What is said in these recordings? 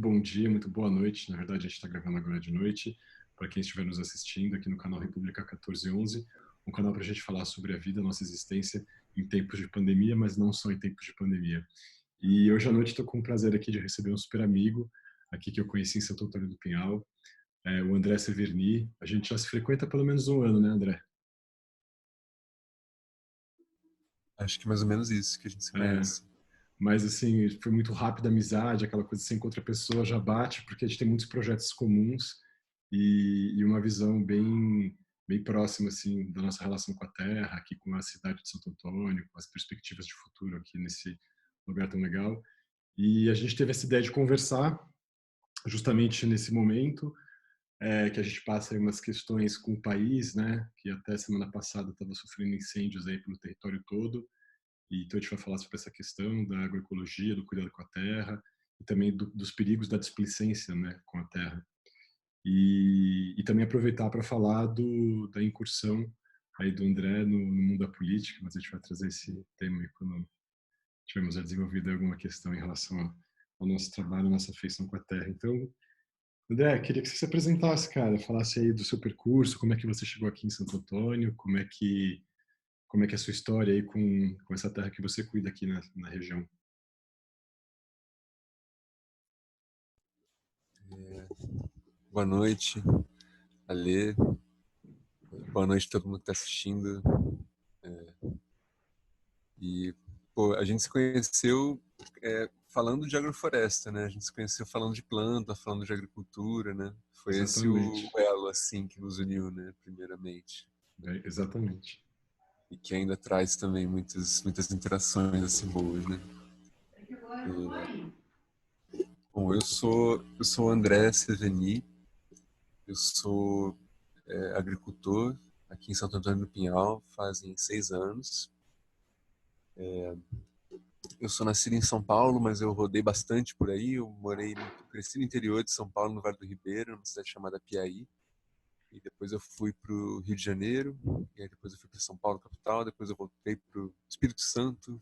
bom dia, muito boa noite. Na verdade, a gente está gravando agora de noite. Para quem estiver nos assistindo aqui no canal República 1411, um canal para a gente falar sobre a vida, a nossa existência em tempos de pandemia, mas não só em tempos de pandemia. E hoje à noite estou com o prazer aqui de receber um super amigo, aqui que eu conheci em Santo Antônio do Pinhal, o André Severny. A gente já se frequenta há pelo menos um ano, né, André? Acho que mais ou menos isso que a gente se É, conhece. mas assim, foi muito rápida a amizade, aquela coisa de você encontra a pessoa, já bate, porque a gente tem muitos projetos comuns e uma visão bem próxima assim da nossa relação com a terra, aqui com a cidade de Santo Antônio, com as perspectivas de futuro aqui nesse lugar tão legal. E a gente teve essa ideia de conversar justamente nesse momento, que a gente passa aí umas questões com o país, né, que até semana passada estava sofrendo incêndios aí pelo território todo. E então a gente vai falar sobre essa questão da agroecologia, do cuidado com a terra e também dos perigos da displicência, né, com a terra. E também aproveitar para falar da incursão aí do André no mundo da política, mas a gente vai trazer esse tema aí quando tivermos a desenvolver alguma questão em relação ao nosso trabalho, nossa afeição com a terra. Então, André, queria que você se apresentasse, cara, falasse aí do seu percurso, como é que você chegou aqui em Santo Antônio, como é que é a sua história aí com essa terra que você cuida aqui na região. Boa noite, Alê. Boa noite a todo mundo que está assistindo. E, pô, a gente se conheceu falando de agrofloresta, né? A gente se conheceu falando de planta, falando de agricultura, né? Foi esse o Exatamente. elo, assim, que nos uniu, né? Primeiramente. Exatamente. E que ainda traz também muitas interações, assim, boas, né? Bom, eu sou o André Seveni. Eu sou agricultor aqui em Santo Antônio do Pinhal fazem 6 anos. Eu sou nascido em São Paulo, mas eu rodei bastante por aí. Cresci no interior de São Paulo, no Vale do Ribeira, numa cidade chamada Piaí. E depois eu fui para o Rio de Janeiro, e aí depois eu fui para São Paulo, capital. Depois eu voltei para o Espírito Santo,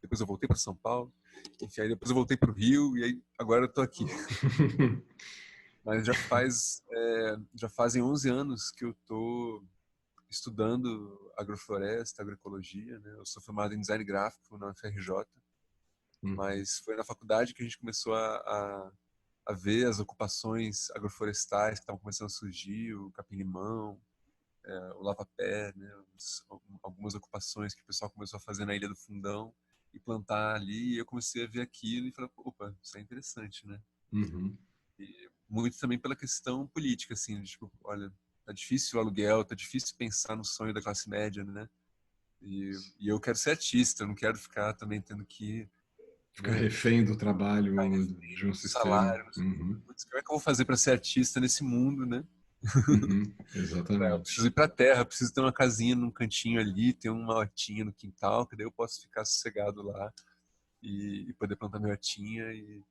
depois eu voltei para São Paulo. Enfim, aí depois eu voltei para o Rio, e aí agora eu estou aqui. Mas já fazem 11 anos que eu estou estudando agrofloresta, agroecologia, né? Eu sou formado em design gráfico na UFRJ, Uhum. mas foi na faculdade que a gente começou a ver as ocupações agroflorestais que estavam começando a surgir, o capim-limão, o lava-pé, né? Algumas ocupações que o pessoal começou a fazer na Ilha do Fundão e plantar ali, e eu comecei a ver aquilo e falei, opa, isso é interessante, né? Uhum. E muito também pela questão política, assim, de, tipo, olha, tá difícil o aluguel, tá difícil pensar no sonho da classe média, né? E eu quero ser artista, eu não quero ficar também tendo que, Ficar né, refém do ficar trabalho de refém um do sistema. salário. Uhum. Putz, como é que eu vou fazer para ser artista nesse mundo, né? Uhum. Eu preciso ir Exatamente. para a terra, preciso ter uma casinha num cantinho ali, ter uma hortinha no quintal, que daí eu posso ficar sossegado lá e poder plantar minha hortinha e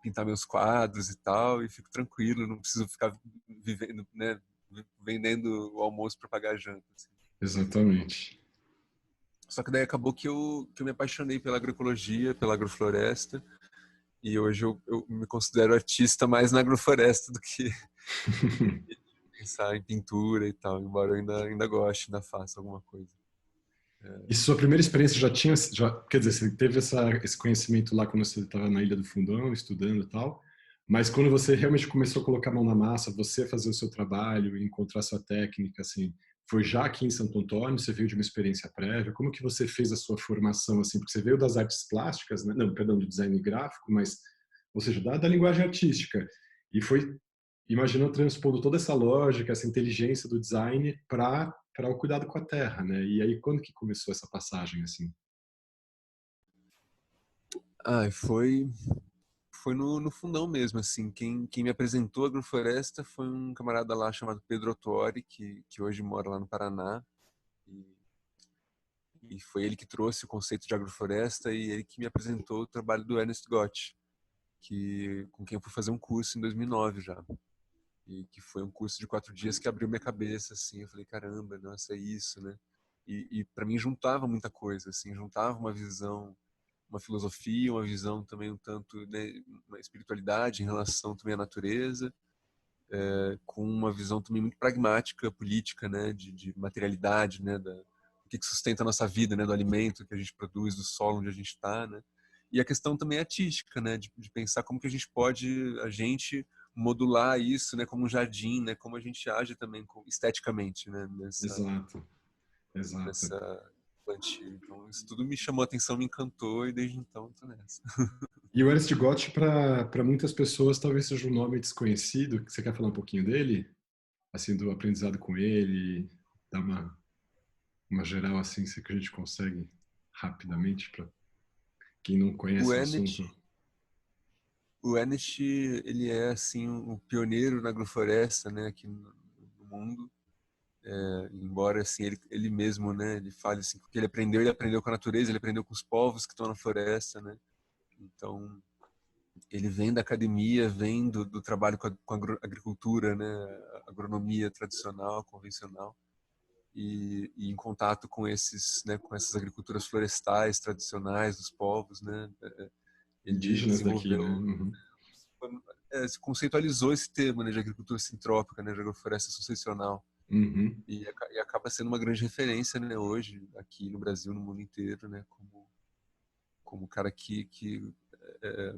pintar meus quadros e tal, e fico tranquilo, não preciso ficar vivendo, né, vendendo o almoço para pagar a janta, assim. Exatamente. Só que daí acabou que eu me apaixonei pela agroecologia, pela agrofloresta, e hoje eu me considero artista mais na agrofloresta do que pensar em pintura e tal, embora eu ainda goste, ainda faça alguma coisa. E sua primeira experiência quer dizer, você teve esse conhecimento lá quando você estava na Ilha do Fundão, estudando e tal, mas quando você realmente começou a colocar a mão na massa, você fazer o seu trabalho, encontrar sua técnica, assim, foi já aqui em Santo Antônio, você veio de uma experiência prévia, como que você fez a sua formação, assim, porque você veio das artes plásticas, né? Não, perdão, do design gráfico, mas, ou seja, da linguagem artística, e foi, imagina, transpondo toda essa lógica, essa inteligência do design para o cuidado com a terra, né? E aí quando que começou essa passagem assim? Ah, foi no fundão mesmo, assim. Quem me apresentou a Agrofloresta foi um camarada lá chamado Pedro Otuori, que hoje mora lá no Paraná. E, e foi ele que trouxe o conceito de agrofloresta e ele que me apresentou o trabalho do Ernest Gott, com quem eu fui fazer um curso em 2009 já. E que foi um curso de 4 dias que abriu minha cabeça, assim. Eu falei, caramba, nossa, é isso, né? E para mim juntava muita coisa, assim. Juntava uma visão uma filosofia, uma visão também um tanto, né, uma espiritualidade em relação também à natureza, com uma visão também muito pragmática, política, né, de materialidade, né, o que sustenta a nossa vida, né, do alimento que a gente produz, do solo onde a gente está, né, e a questão também artística, né, de pensar como que a gente pode, a gente modular isso, né, como um jardim, né, como a gente age também esteticamente, né, Exato, exato. nessa plantio. Então isso tudo me chamou a atenção, me encantou e desde então estou nessa. E o Ernst Gott, para muitas pessoas, talvez seja um nome desconhecido. Você quer falar um pouquinho dele? Assim, do aprendizado com ele, dar uma geral assim, se que a gente consegue rapidamente para quem não O conhece o Ernest, assunto. o Ernest, ele é assim o pioneiro na agrofloresta, né, aqui no mundo. Embora assim ele mesmo, né, ele fale assim que ele aprendeu com a natureza, ele aprendeu com os povos que estão na floresta, né. Então ele vem da academia, vem do trabalho com a agricultura, né, agronomia tradicional, convencional, e em contato com esses, né, com essas agriculturas florestais tradicionais dos povos, né, ele Indígenas daqui, né? desenvolveu, Uhum. se conceitualizou esse termo, né, de agricultura sintrópica, né, de agrofloresta sucessional. Uhum. E acaba sendo uma grande referência, né, hoje aqui no Brasil, no mundo inteiro, né, como o cara que é,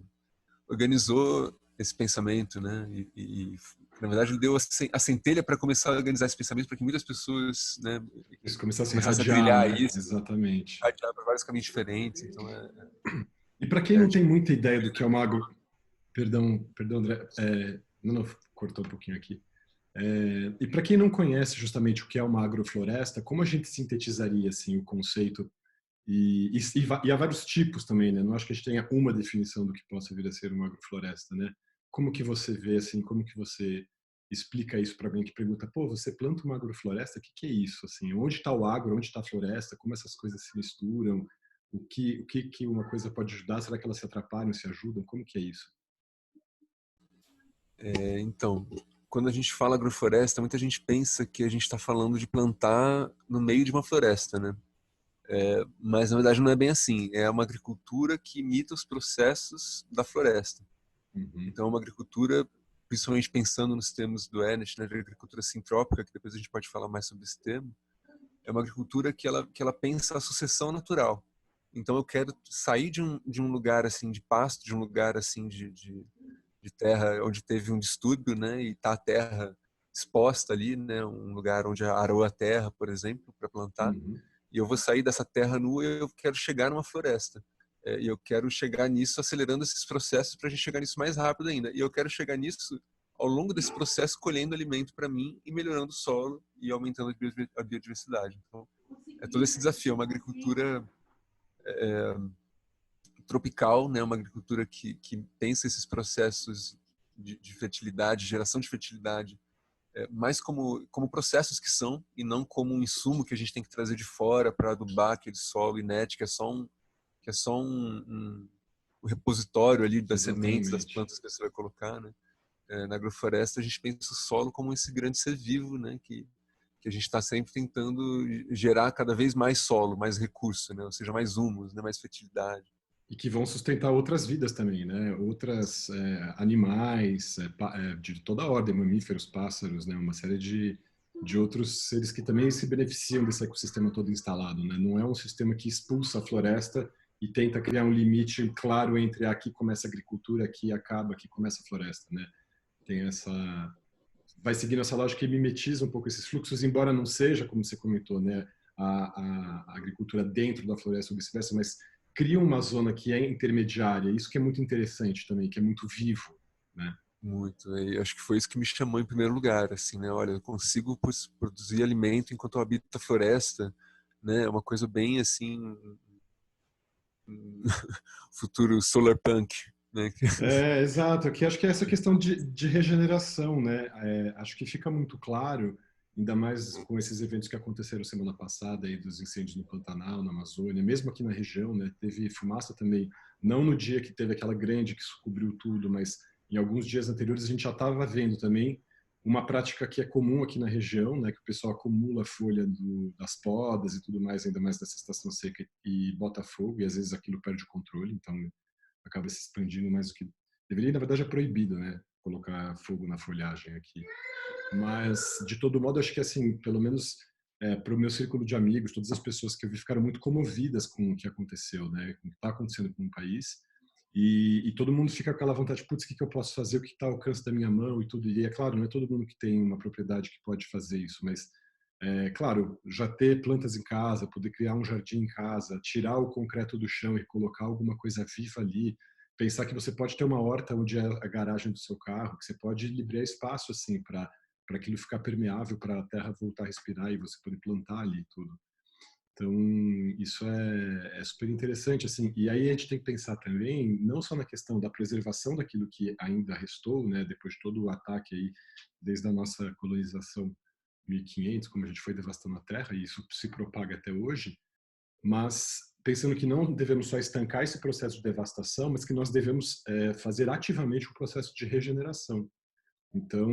organizou esse pensamento, né, e na verdade ele deu a centelha para começar a organizar esse pensamento para que muitas pessoas, né, Isso começasse a começassem a irradiar, trilhar né? isso, Exatamente. para vários caminhos diferentes. Então E para quem é não de tem muita ideia do que é uma Perdão, perdão, André. Não, cortou um pouquinho aqui. E para quem não conhece justamente o que é uma agrofloresta, como a gente sintetizaria assim o conceito? E há vários tipos também, né? Não acho que a gente tenha uma definição do que possa vir a ser uma agrofloresta, né? Como que você vê assim? Como que você explica isso para alguém que pergunta: pô, você planta uma agrofloresta? O que que é isso? Assim, onde está o agro? Onde está a floresta? Como essas coisas se misturam? O que uma coisa pode ajudar? Será que elas se atrapalham, se ajudam? Como que é isso? então, quando a gente fala agrofloresta, muita gente pensa que a gente está falando de plantar no meio de uma floresta, né? Mas na verdade não é bem assim. É uma agricultura que imita os processos da floresta. Uhum, Então, é uma agricultura, principalmente pensando nos termos do Ernest, né, de agricultura sintrópica, que depois a gente pode falar mais sobre esse termo, é uma agricultura que ela pensa a sucessão natural. Então, eu quero sair de um lugar assim de pasto, de um lugar assim de terra onde teve um distúrbio, né, e tá a terra exposta ali, né, um lugar onde arou a terra, por exemplo, para plantar, uhum. e eu vou sair dessa terra nua e eu quero chegar numa floresta. E eu quero chegar nisso acelerando esses processos para a gente chegar nisso mais rápido ainda. E eu quero chegar nisso ao longo desse processo colhendo alimento para mim e melhorando o solo e aumentando a biodiversidade. Então, é todo esse desafio, é uma agricultura tropical, né? Uma agricultura que pensa esses processos de fertilidade, geração de fertilidade, mais como processos que são e não como um insumo que a gente tem que trazer de fora para adubar aquele solo inerte que é só um repositório ali das sementes, das Exatamente. plantas que você vai colocar, né? Na agrofloresta a gente pensa o solo como esse grande ser vivo, né? Que a gente está sempre tentando gerar cada vez mais solo, mais recurso, né? Ou seja, mais humus, né? Mais fertilidade. E que vão sustentar outras vidas também, né? Outras animais, de toda a ordem, mamíferos, pássaros, né? Uma série de outros seres que também se beneficiam desse ecossistema todo instalado, né? Não é um sistema que expulsa a floresta e tenta criar um limite claro entre aqui começa a agricultura, aqui acaba, aqui começa a floresta, né? Tem essa vai seguindo essa lógica que mimetiza um pouco esses fluxos, embora não seja, como você comentou, né, a agricultura dentro da floresta ou vice-versa, mas cria uma zona que é intermediária. Isso que é muito interessante também, que é muito vivo, né? Muito. E acho que foi isso que me chamou em primeiro lugar, assim, né? Olha, eu consigo produzir alimento enquanto eu habito a floresta, né? É uma coisa bem assim, futuro solar punk, né? Exato. Aqui acho que é essa questão de regeneração, né? Acho que fica muito claro, ainda mais com esses eventos que aconteceram semana passada aí dos incêndios no Pantanal, na Amazônia, mesmo aqui na região, né? Teve fumaça também, não no dia que teve aquela grande que cobriu tudo, mas em alguns dias anteriores a gente já estava vendo também uma prática que é comum aqui na região, né, que o pessoal acumula a folha das podas e tudo mais, ainda mais nessa estação seca, e bota fogo, e às vezes aquilo perde o controle, então acaba se expandindo mais do que deveria. Na verdade é proibido, né, colocar fogo na folhagem aqui. Mas, de todo modo, acho que, assim, pelo menos para o meu círculo de amigos, todas as pessoas que eu vi ficaram muito comovidas com o que aconteceu, né? Com o que está acontecendo com o país. E todo mundo fica com aquela vontade, putz, o que eu posso fazer? O que está ao alcance da minha mão e tudo. E é claro, não é todo mundo que tem uma propriedade que pode fazer isso, mas, claro, já ter plantas em casa, poder criar um jardim em casa, tirar o concreto do chão e colocar alguma coisa viva ali, pensar que você pode ter uma horta onde é a garagem do seu carro, que você pode liberar espaço, assim, para aquilo ficar permeável, para a terra voltar a respirar e você poder plantar ali tudo. Então, isso é super interessante, assim. E aí a gente tem que pensar também, não só na questão da preservação daquilo que ainda restou, né, depois de todo o ataque aí, desde a nossa colonização 1500, como a gente foi devastando a terra, e isso se propaga até hoje, mas pensando que não devemos só estancar esse processo de devastação, mas que nós devemos fazer ativamente o processo de regeneração. Então,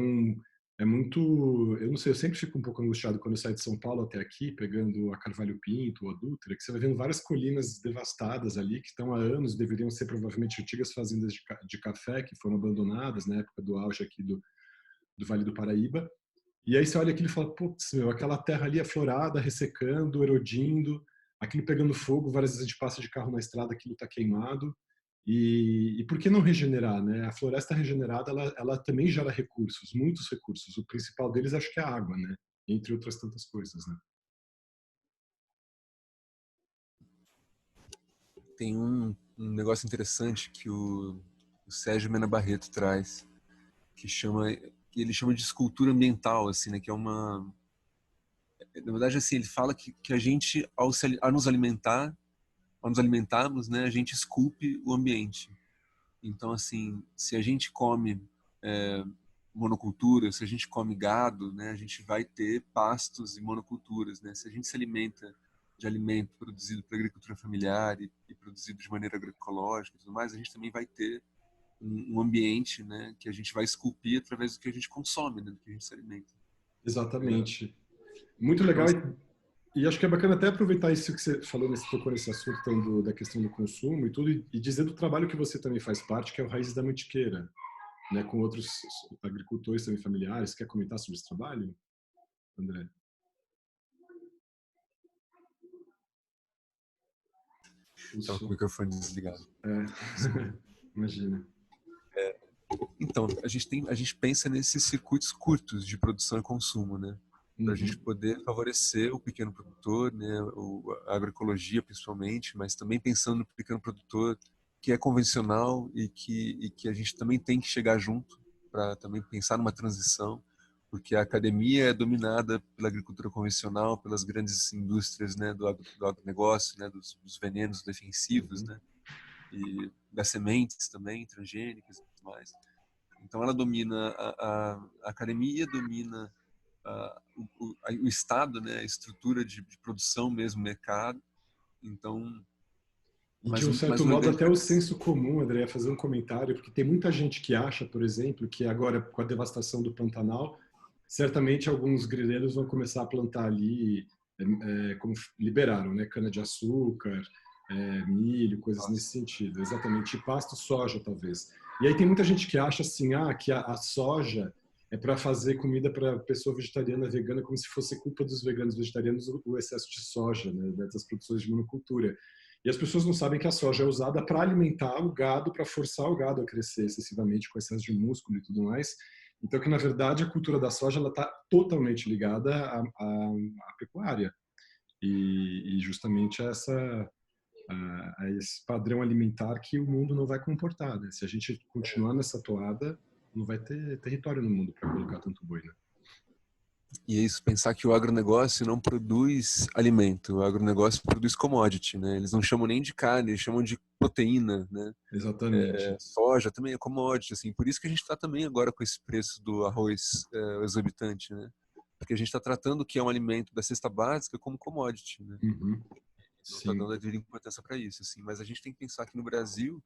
é muito, eu não sei, eu sempre fico um pouco angustiado quando eu saio de São Paulo até aqui, pegando a Carvalho Pinto ou a Dutra, que você vai vendo várias colinas devastadas ali, que estão há anos, deveriam ser provavelmente antigas fazendas de café, que foram abandonadas na época do auge aqui do Vale do Paraíba. E aí você olha aquilo e fala, putz, meu, aquela terra ali aflorada, ressecando, erodindo, aquilo pegando fogo, várias vezes a gente passa de carro na estrada, aquilo está queimado. E por que não regenerar, né? A floresta regenerada, ela também gera recursos, muitos recursos. O principal deles acho que é a água, né? Entre outras tantas coisas, né? Tem um negócio interessante que o Sérgio Mena Barreto traz, que ele chama de escultura ambiental, assim, né? Que é uma, na verdade, assim, ele fala que a gente, ao nos alimentar, ao nos alimentarmos, né, a gente esculpe o ambiente. Então, assim, se a gente come monocultura, se a gente come gado, né, a gente vai ter pastos e monoculturas, né? Se a gente se alimenta de alimento produzido por agricultura familiar e produzido de maneira agroecológica e tudo mais, a gente também vai ter um ambiente, né, que a gente vai esculpir através do que a gente consome, né, do que a gente se alimenta. Exatamente. Muito Então, legal. assim, E acho que é bacana até aproveitar isso que você falou, tocou nesse assunto então, da questão do consumo e tudo, e dizer do trabalho que você também faz parte, que é o Raízes da Mantiqueira, né, com outros agricultores também familiares. Quer comentar sobre esse trabalho, André? estava com o Isso. microfone desligado. É. Desculpa. Imagina. Então, a gente pensa nesses circuitos curtos de produção e consumo, né? Para a gente Uhum. poder favorecer o pequeno produtor, né? A agroecologia principalmente, mas também pensando no pequeno produtor que é convencional e que a gente também tem que chegar junto para também pensar numa transição, porque a academia é dominada pela agricultura convencional, pelas grandes indústrias, né? Do agronegócio, né? Dos venenos defensivos, Uhum. né? E das sementes também transgênicas e tudo mais. Então ela domina a academia, domina o Estado, né, a estrutura de produção mesmo, mercado. Então, E de um mas certo o modo até o orgânico senso comum, André, fazer um comentário, porque tem muita gente que acha, por exemplo, que agora com a devastação do Pantanal, certamente alguns grileiros vão começar a plantar ali, como liberaram, né, cana-de-açúcar, milho, coisas nesse sentido, exatamente, e pasto, soja talvez. E aí tem muita gente que acha assim, que a soja é para fazer comida para pessoa vegetariana, vegana, como se fosse culpa dos veganos vegetarianos o excesso de soja, né, dessas produções de monocultura. E as pessoas não sabem que a soja é usada para alimentar o gado, para forçar o gado a crescer excessivamente com excesso de músculo e tudo mais. Então, que na verdade a cultura da soja ela está totalmente ligada à pecuária e justamente a esse padrão alimentar que o mundo não vai comportar. Né? Se a gente continuar nessa toada, não vai ter território no mundo para colocar tanto boi. Né? e é isso, pensar que o agronegócio não produz alimento, o agronegócio produz commodity, né? Eles não chamam nem de carne, eles chamam de proteína, né? Exatamente. Soja também é commodity, assim. Por isso que a gente está também agora com esse preço do arroz exorbitante, né? Porque a gente está tratando o que é um alimento da cesta básica como commodity, né? Uhum. Não está Sim, dando a devida importância para isso, assim. Mas a gente tem que pensar que no Brasil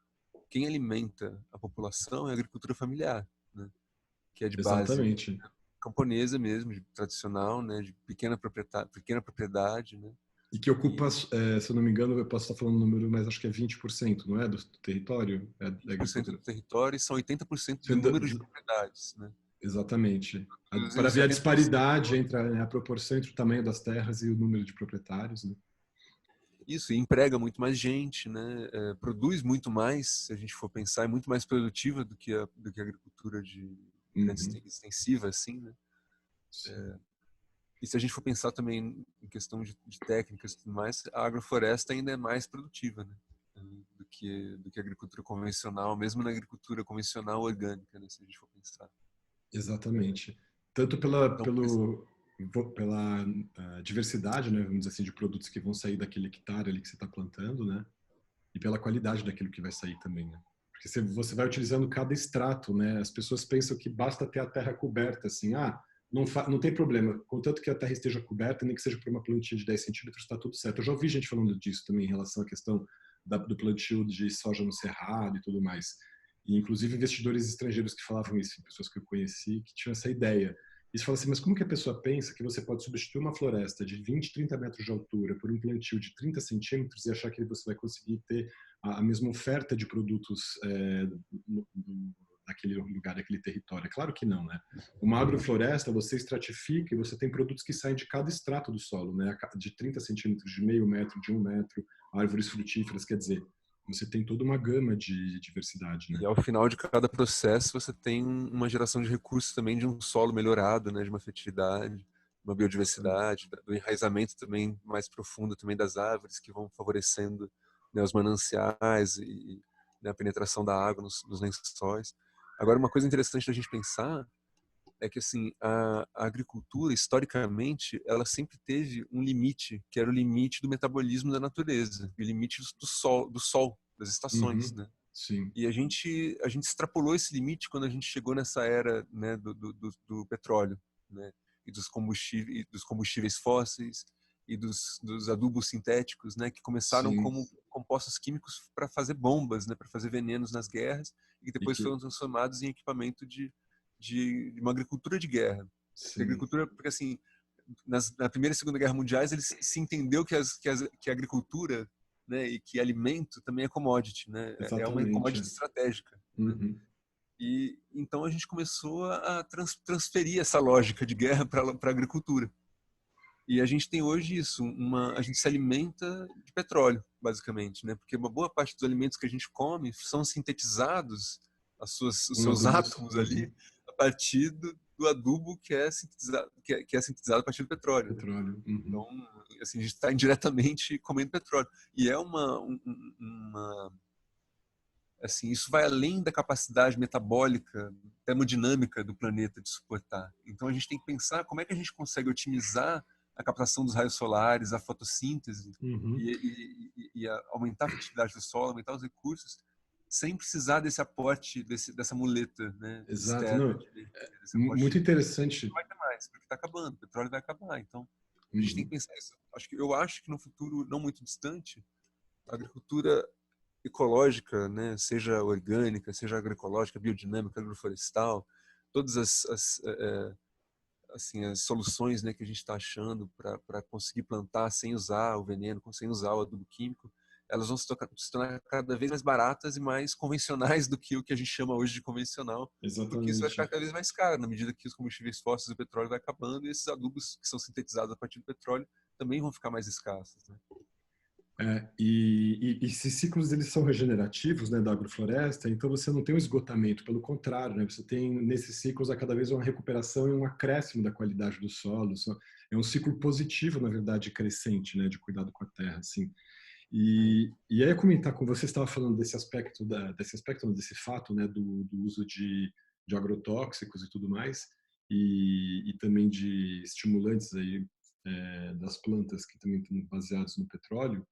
quem alimenta a população é a agricultura familiar, né? Que é de base, exatamente. camponesa mesmo, tradicional, né, de pequena propriedade, né? E que ocupa, se eu não me engano, eu posso estar falando o número, mas acho que é 20%, não é, do território? É 20% do agricultura. território e são 80% do número de propriedades, né? Exatamente. Para Produzem ver a 70%. disparidade entre a proporção entre o tamanho das terras e o número de proprietários, né? Isso, e emprega muito mais gente, né? Produz muito mais, se a gente for pensar, é muito mais produtiva do que a agricultura de grande Uhum. extensiva, assim, né? Sim. E se a gente for pensar também em questão de técnicas e tudo mais, a agrofloresta ainda é mais produtiva, né? Do que a agricultura convencional, mesmo na agricultura convencional orgânica, né? Se a gente for pensar. Exatamente. Tanto Então, pela diversidade, né, vamos dizer assim, de produtos que vão sair daquele hectare ali que você está plantando, né, e pela qualidade daquilo que vai sair também, né. Porque você vai utilizando cada extrato, né, as pessoas pensam que basta ter a terra coberta, assim, não tem problema, contanto que a terra esteja coberta, nem que seja por uma plantinha de 10 centímetros, está tudo certo. Eu já ouvi gente falando disso também em relação à questão do plantio de soja no cerrado e tudo mais. E, inclusive, investidores estrangeiros que falavam isso, pessoas que eu conheci, que tinham essa ideia. E você fala assim, mas como que a pessoa pensa que você pode substituir uma floresta de 20, 30 metros de altura por um plantio de 30 centímetros e achar que você vai conseguir ter a mesma oferta de produtos daquele lugar, daquele território? É claro que não, né? Uma agrofloresta, você estratifica e você tem produtos que saem de cada extrato do solo, né? De 30 centímetros, de meio metro, de 1 metro, árvores frutíferas, quer dizer, você tem toda uma gama de diversidade, né? e ao final de cada processo você tem uma geração de recursos também de um solo melhorado, né, de uma fertilidade, uma Exatamente. biodiversidade, do enraizamento também mais profundo também das árvores que vão favorecendo, né, os mananciais e, né, a penetração da água nos lençóis. Agora, uma coisa interessante da gente pensar é que assim a agricultura historicamente ela sempre teve um limite que era o limite do metabolismo da natureza, o limite do sol, das estações, Uhum. né? Sim, E a gente extrapolou esse limite quando a gente chegou nessa era, né, do petróleo, né, e dos combustíveis fósseis e dos adubos sintéticos, né, que começaram sim. como compostos químicos para fazer bombas, né, para fazer venenos nas guerras e que E depois que, foram transformados em equipamento de uma agricultura de guerra. sim, Porque assim, na Primeira e Segunda Guerra Mundiais eles se entendeu que a agricultura, né, e que alimento também é commodity, né, é uma exatamente. commodity estratégica, né? Uhum. E então a gente começou a transferir essa lógica de guerra para a agricultura. E a gente tem hoje isso, a gente se alimenta de petróleo, basicamente, né? Porque uma boa parte dos alimentos que a gente come são sintetizados, os Um seus adubos. átomos Uhum. ali, a partir do adubo que é sintetizado a partir do petróleo, né? Petróleo. Uhum. Então, assim, a gente está indiretamente comendo petróleo. E é uma assim, isso vai além da capacidade metabólica, termodinâmica do planeta de suportar. Então a gente tem que pensar como é que a gente consegue otimizar a captação dos raios solares, a fotossíntese Uhum. e aumentar a fertilidade do solo, aumentar os recursos, sem precisar desse aporte, dessa muleta, né, Exato. externa Não, de energia, desse muito aporte que não interessante. vai ter mais, porque está acabando, o petróleo vai acabar. Então a gente tem que Uhum. pensar isso. Eu acho que no futuro não muito distante, a agricultura ecológica, né, seja orgânica, seja agroecológica, biodinâmica, agroflorestal, todas assim, as soluções, né, que a gente está achando para conseguir plantar sem usar o veneno, sem usar o adubo químico, elas vão se tornar cada vez mais baratas e mais convencionais do que o que a gente chama hoje de convencional, porque isso vai ficar Exatamente. cada vez mais caro na medida que os combustíveis fósseis e o petróleo vai acabando e esses adubos que são sintetizados a partir do petróleo também vão ficar mais escassos, né? E esses ciclos eles são regenerativos, né, da agrofloresta, então você não tem um esgotamento, pelo contrário, né, você tem nesses ciclos a cada vez uma recuperação e um acréscimo da qualidade do solo. É um ciclo positivo, na verdade, crescente, né, de cuidado com a terra, assim. E aí, eu comentar com você, estava falando desse fato, né, do uso de agrotóxicos e tudo mais, e também de estimulantes aí, das plantas que também estão baseados no petróleo.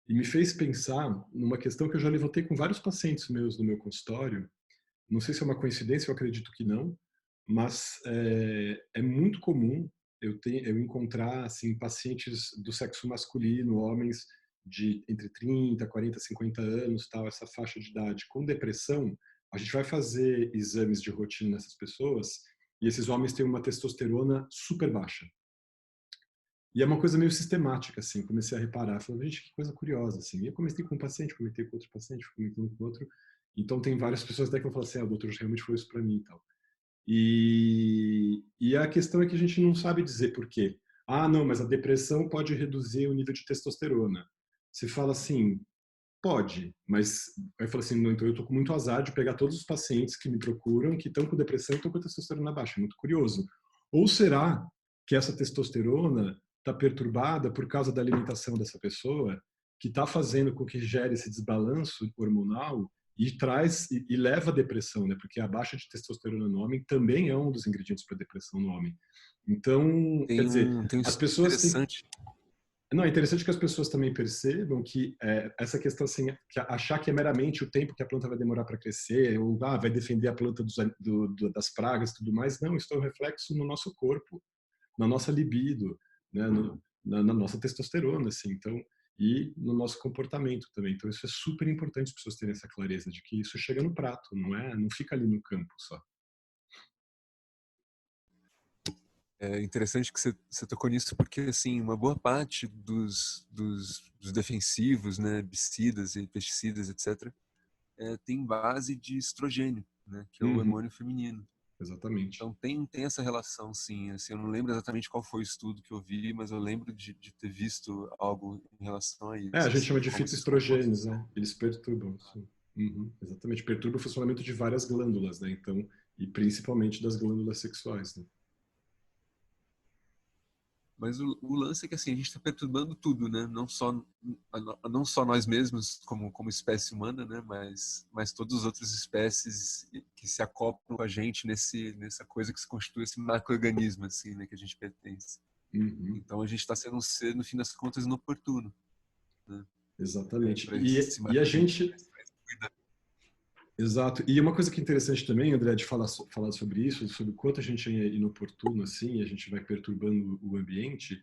E me fez pensar numa questão que eu já levantei com vários pacientes meus no meu consultório. Não sei se é uma coincidência, eu acredito que não, mas é muito comum eu encontrar assim pacientes do sexo masculino, homens de entre 30, 40, 50 anos, tal, essa faixa de idade, com depressão. A gente vai fazer exames de rotina nessas pessoas e esses homens têm uma testosterona super baixa. E é uma coisa meio sistemática, assim, comecei a reparar, falei, gente, que coisa curiosa, assim. E eu comecei com um paciente, comentei com outro paciente, comentando com outro. Então tem várias pessoas até que vão falar assim, o doutor realmente falou isso para mim e tal. E a questão é que a gente não sabe dizer por quê. Ah, não, mas a depressão pode reduzir o nível de testosterona. Você fala assim, pode, mas aí fala assim, não, então eu tô com muito azar de pegar todos os pacientes que me procuram que estão com depressão e estão com a testosterona baixa. É muito curioso. Ou será que essa testosterona está perturbada por causa da alimentação dessa pessoa, que está fazendo com que gere esse desbalanço hormonal e traz e leva à depressão, né? Porque a baixa de testosterona no homem também é um dos ingredientes para depressão no homem. Então, quer dizer, Tem um as estudo pessoas têm interessante. não, é interessante que as pessoas também percebam que essa questão assim, que achar que é meramente o tempo que a planta vai demorar para crescer, ou vai defender a planta das pragas e tudo mais, não, isso é um reflexo no nosso corpo, na nossa libido, né, na nossa testosterona, assim, então, e no nosso comportamento também. Então, isso é super importante as pessoas terem essa clareza de que isso chega no prato, não fica ali no campo só. É interessante que você tocou nisso porque, assim, uma boa parte dos defensivos, né, herbicidas e pesticidas, etc., tem base de estrogênio, né, que é o Uhum, hormônio feminino. exatamente. Então tem essa relação, sim. Assim, eu não lembro exatamente qual foi o estudo que eu vi, mas eu lembro de ter visto algo em relação a A isso, gente assim, chama de de como esses compostos fitoestrogênios, né? Eles perturbam. Sim. Uhum, exatamente, perturba o funcionamento de várias glândulas, né? Então, e principalmente das glândulas sexuais, né? Mas o lance é que assim, a gente está perturbando tudo, né? Não só nós mesmos como espécie humana, né? Mas todas as outras espécies que se acoplam com a gente nessa coisa que se constitui esse macro-organismo, assim, né? Que a gente pertence. Uhum, Então a gente está sendo um ser, no fim das contas, inoportuno, né? exatamente. Para esse E a macro-organismo. gente, exato. E uma coisa que é interessante também, André, de falar sobre isso, sobre o quanto a gente é inoportuno, assim, e a gente vai perturbando o ambiente,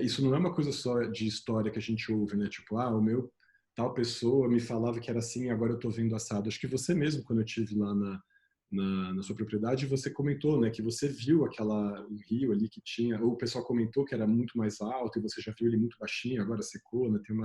isso não é uma coisa só de história que a gente ouve, né? Tipo, o meu tal pessoa me falava que era assim, agora eu tô vendo assado. Acho que você mesmo, quando eu tive lá na sua propriedade, você comentou, né, que você viu um rio ali que tinha, ou o pessoal comentou que era muito mais alto e você já viu ele muito baixinho, agora secou, né? Tem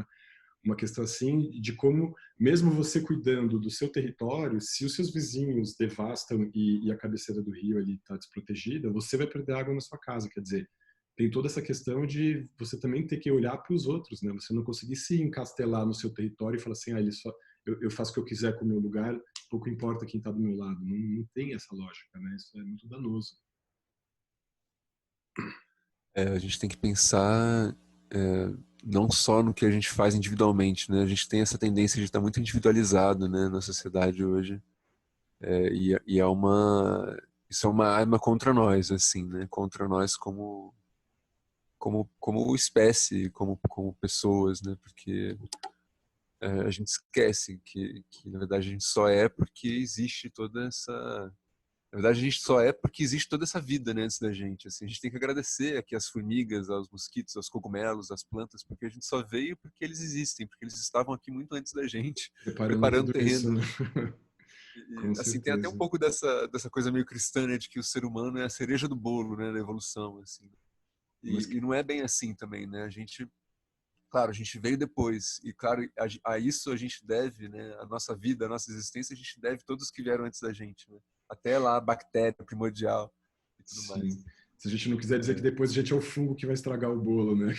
uma questão assim de como, mesmo você cuidando do seu território, se os seus vizinhos devastam e a cabeceira do rio ali está desprotegida, você vai perder água na sua casa. Quer dizer, tem toda essa questão de você também ter que olhar para os outros, né? Você não conseguir se encastelar no seu território e falar assim, ele só eu faço o que eu quiser com o meu lugar, pouco importa quem está do meu lado. Não tem essa lógica, né? Isso é muito danoso. A gente tem que pensar não só no que a gente faz individualmente, né? A gente tem essa tendência de estar muito individualizado, né, na sociedade hoje. E isso é uma arma contra nós, assim, né? Contra nós como espécie, como pessoas, né? Porque a gente esquece que, na verdade, a gente só é porque existe toda essa... Na verdade, a gente só é porque existe toda essa vida, né, antes da gente. Assim, a gente tem que agradecer aqui às formigas, aos mosquitos, aos cogumelos, às plantas, porque a gente só veio porque eles existem, porque eles estavam aqui muito antes da gente, Preparando preparando o tudo isso, terreno, né? né? Com Assim, tem até um certeza. pouco dessa coisa meio cristã, né, de que o ser humano é a cereja do bolo, né, da evolução, assim. Mas E não é bem assim também, né? Claro, a gente veio depois e claro, a isso a gente deve, né, a nossa vida, a nossa existência, a gente deve todos que vieram antes da gente, né? Até lá a bactéria primordial e tudo mais. sim. Se a gente não quiser dizer que depois a gente é o fungo que vai estragar o bolo, né?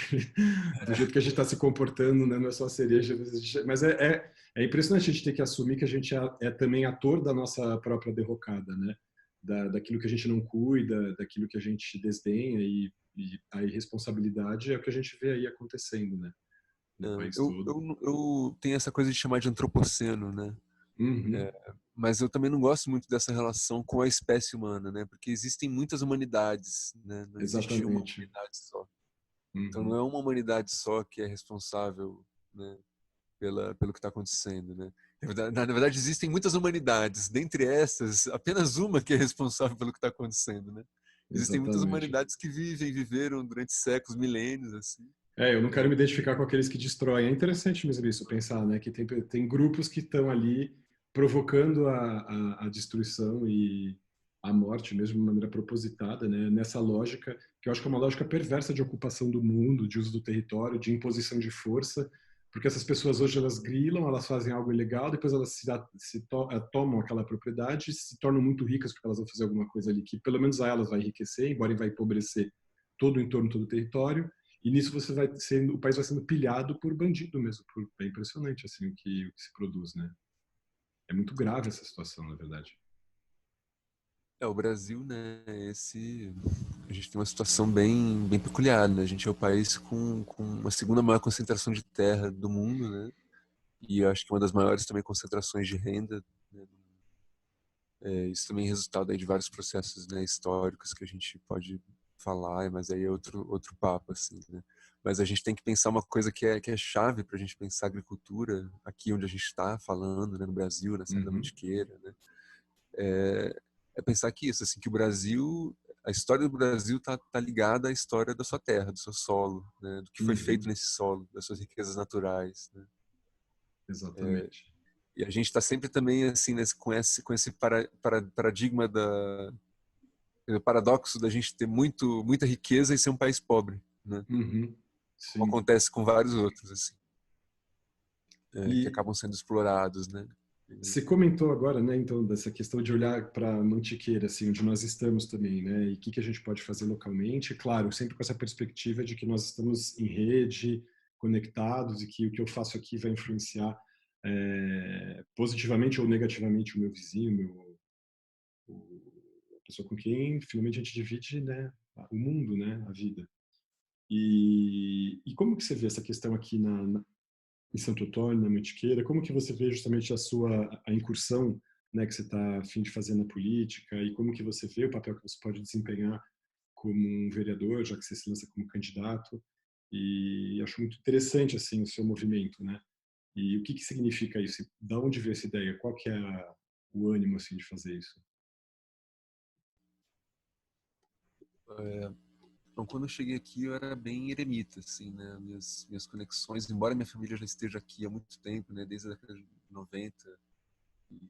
Do jeito que a gente está se comportando, né? Não é só a cereja. Mas é impressionante a gente ter que assumir que a gente é também ator da nossa própria derrocada, né? Daquilo que a gente não cuida, daquilo que a gente desdenha e a irresponsabilidade é o que a gente vê aí acontecendo, né? No país todo. Eu tenho essa coisa de chamar de antropoceno, né? Uhum, É, mas eu também não gosto muito dessa relação com a espécie humana, né? Porque existem muitas humanidades, né? Não existe uma exatamente. humanidade só. Então não Uhum, é uma humanidade só que é responsável, né? Pelo que está acontecendo, né? Na verdade, existem muitas humanidades. Dentre essas, apenas uma que é responsável pelo que está acontecendo, né? Existem muitas exatamente. humanidades que viveram durante séculos, milênios, assim. Eu não quero me identificar com aqueles que destroem. É interessante mesmo isso, pensar, né? Que tem grupos que estão ali provocando a destruição à morte mesmo de maneira propositada, né? Nessa lógica, que eu acho que é uma lógica perversa de ocupação do mundo, de uso do território, de imposição de força, porque essas pessoas hoje elas grilam, elas fazem algo ilegal, depois elas tomam aquela propriedade e se tornam muito ricas porque elas vão fazer alguma coisa ali que pelo menos a elas vai enriquecer, embora vai empobrecer todo o entorno, todo o território. E nisso você vai sendo, o país vai sendo pilhado por bandido mesmo. É impressionante assim o que se produz, né? É muito grave essa situação, na verdade. O Brasil, né, a gente tem uma situação bem peculiar, né? A gente é o país com a segunda maior concentração de terra do mundo, né? E eu acho que uma das maiores também concentrações de renda, né? Isso também é resultado aí de vários processos, né, históricos que a gente pode falar, mas aí é outro papo, assim, né? Mas a gente tem que pensar uma coisa que é chave para a gente pensar a agricultura aqui onde a gente está falando, né, no Brasil, na Serra da Uhum, Mantiqueira, né? É pensar que isso, assim, que o Brasil, a história do Brasil tá ligada à história da sua terra, do seu solo, né, do que foi feito uhum, nesse solo, das suas riquezas naturais, né? exatamente. E a gente está sempre também assim com esse paradigma o paradoxo da gente ter muita riqueza e ser um país pobre, né? Uhum, Como sim. acontece com vários outros assim, que E acabam sendo explorados, né? você comentou agora, né, então, dessa questão de olhar para a Mantiqueira, assim, onde nós estamos também, né, e o que a gente pode fazer localmente. Claro, sempre com essa perspectiva de que nós estamos em rede, conectados, e que o que eu faço aqui vai influenciar positivamente ou negativamente o meu vizinho, a pessoa com quem finalmente a gente divide, né, o mundo, né, a vida. E como que você vê essa questão aqui em Santo Antônio, na Mantiqueira? Como que você vê justamente a incursão, né, que você está a fim de fazer na política e como que você vê o papel que você pode desempenhar como um vereador, já que você se lança como candidato? E acho muito interessante assim o seu movimento, né? E o que que significa isso? Da onde veio essa ideia? Qual que é o ânimo assim de fazer isso? Então, quando eu cheguei aqui, eu era bem eremita, assim, né? Minhas conexões, embora minha família já esteja aqui há muito tempo, né? Desde a década de 90, e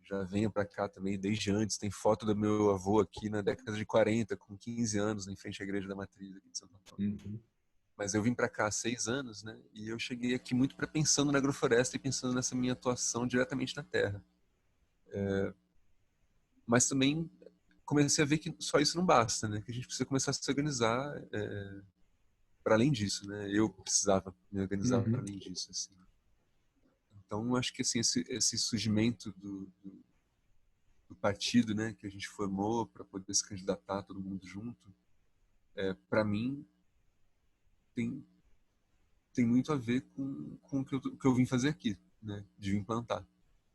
já venha para cá também desde antes. Tem foto do meu avô aqui na década de 40, com 15 anos, em frente à Igreja da Matriz aqui de Santo Antônio. Uhum, Mas eu vim para cá há 6 anos, né? E eu cheguei aqui muito para pensando na agrofloresta e pensando nessa minha atuação diretamente na terra. Mas também comecei a ver que só isso não basta, né? Que a gente precisa começar a se organizar para além disso, né? Eu precisava me organizar para uhum, além disso, assim. Então, acho que assim esse surgimento do partido, né, que a gente formou para poder se candidatar todo mundo junto, para mim tem tem muito a ver com o que eu vim fazer aqui, né? De vir plantar.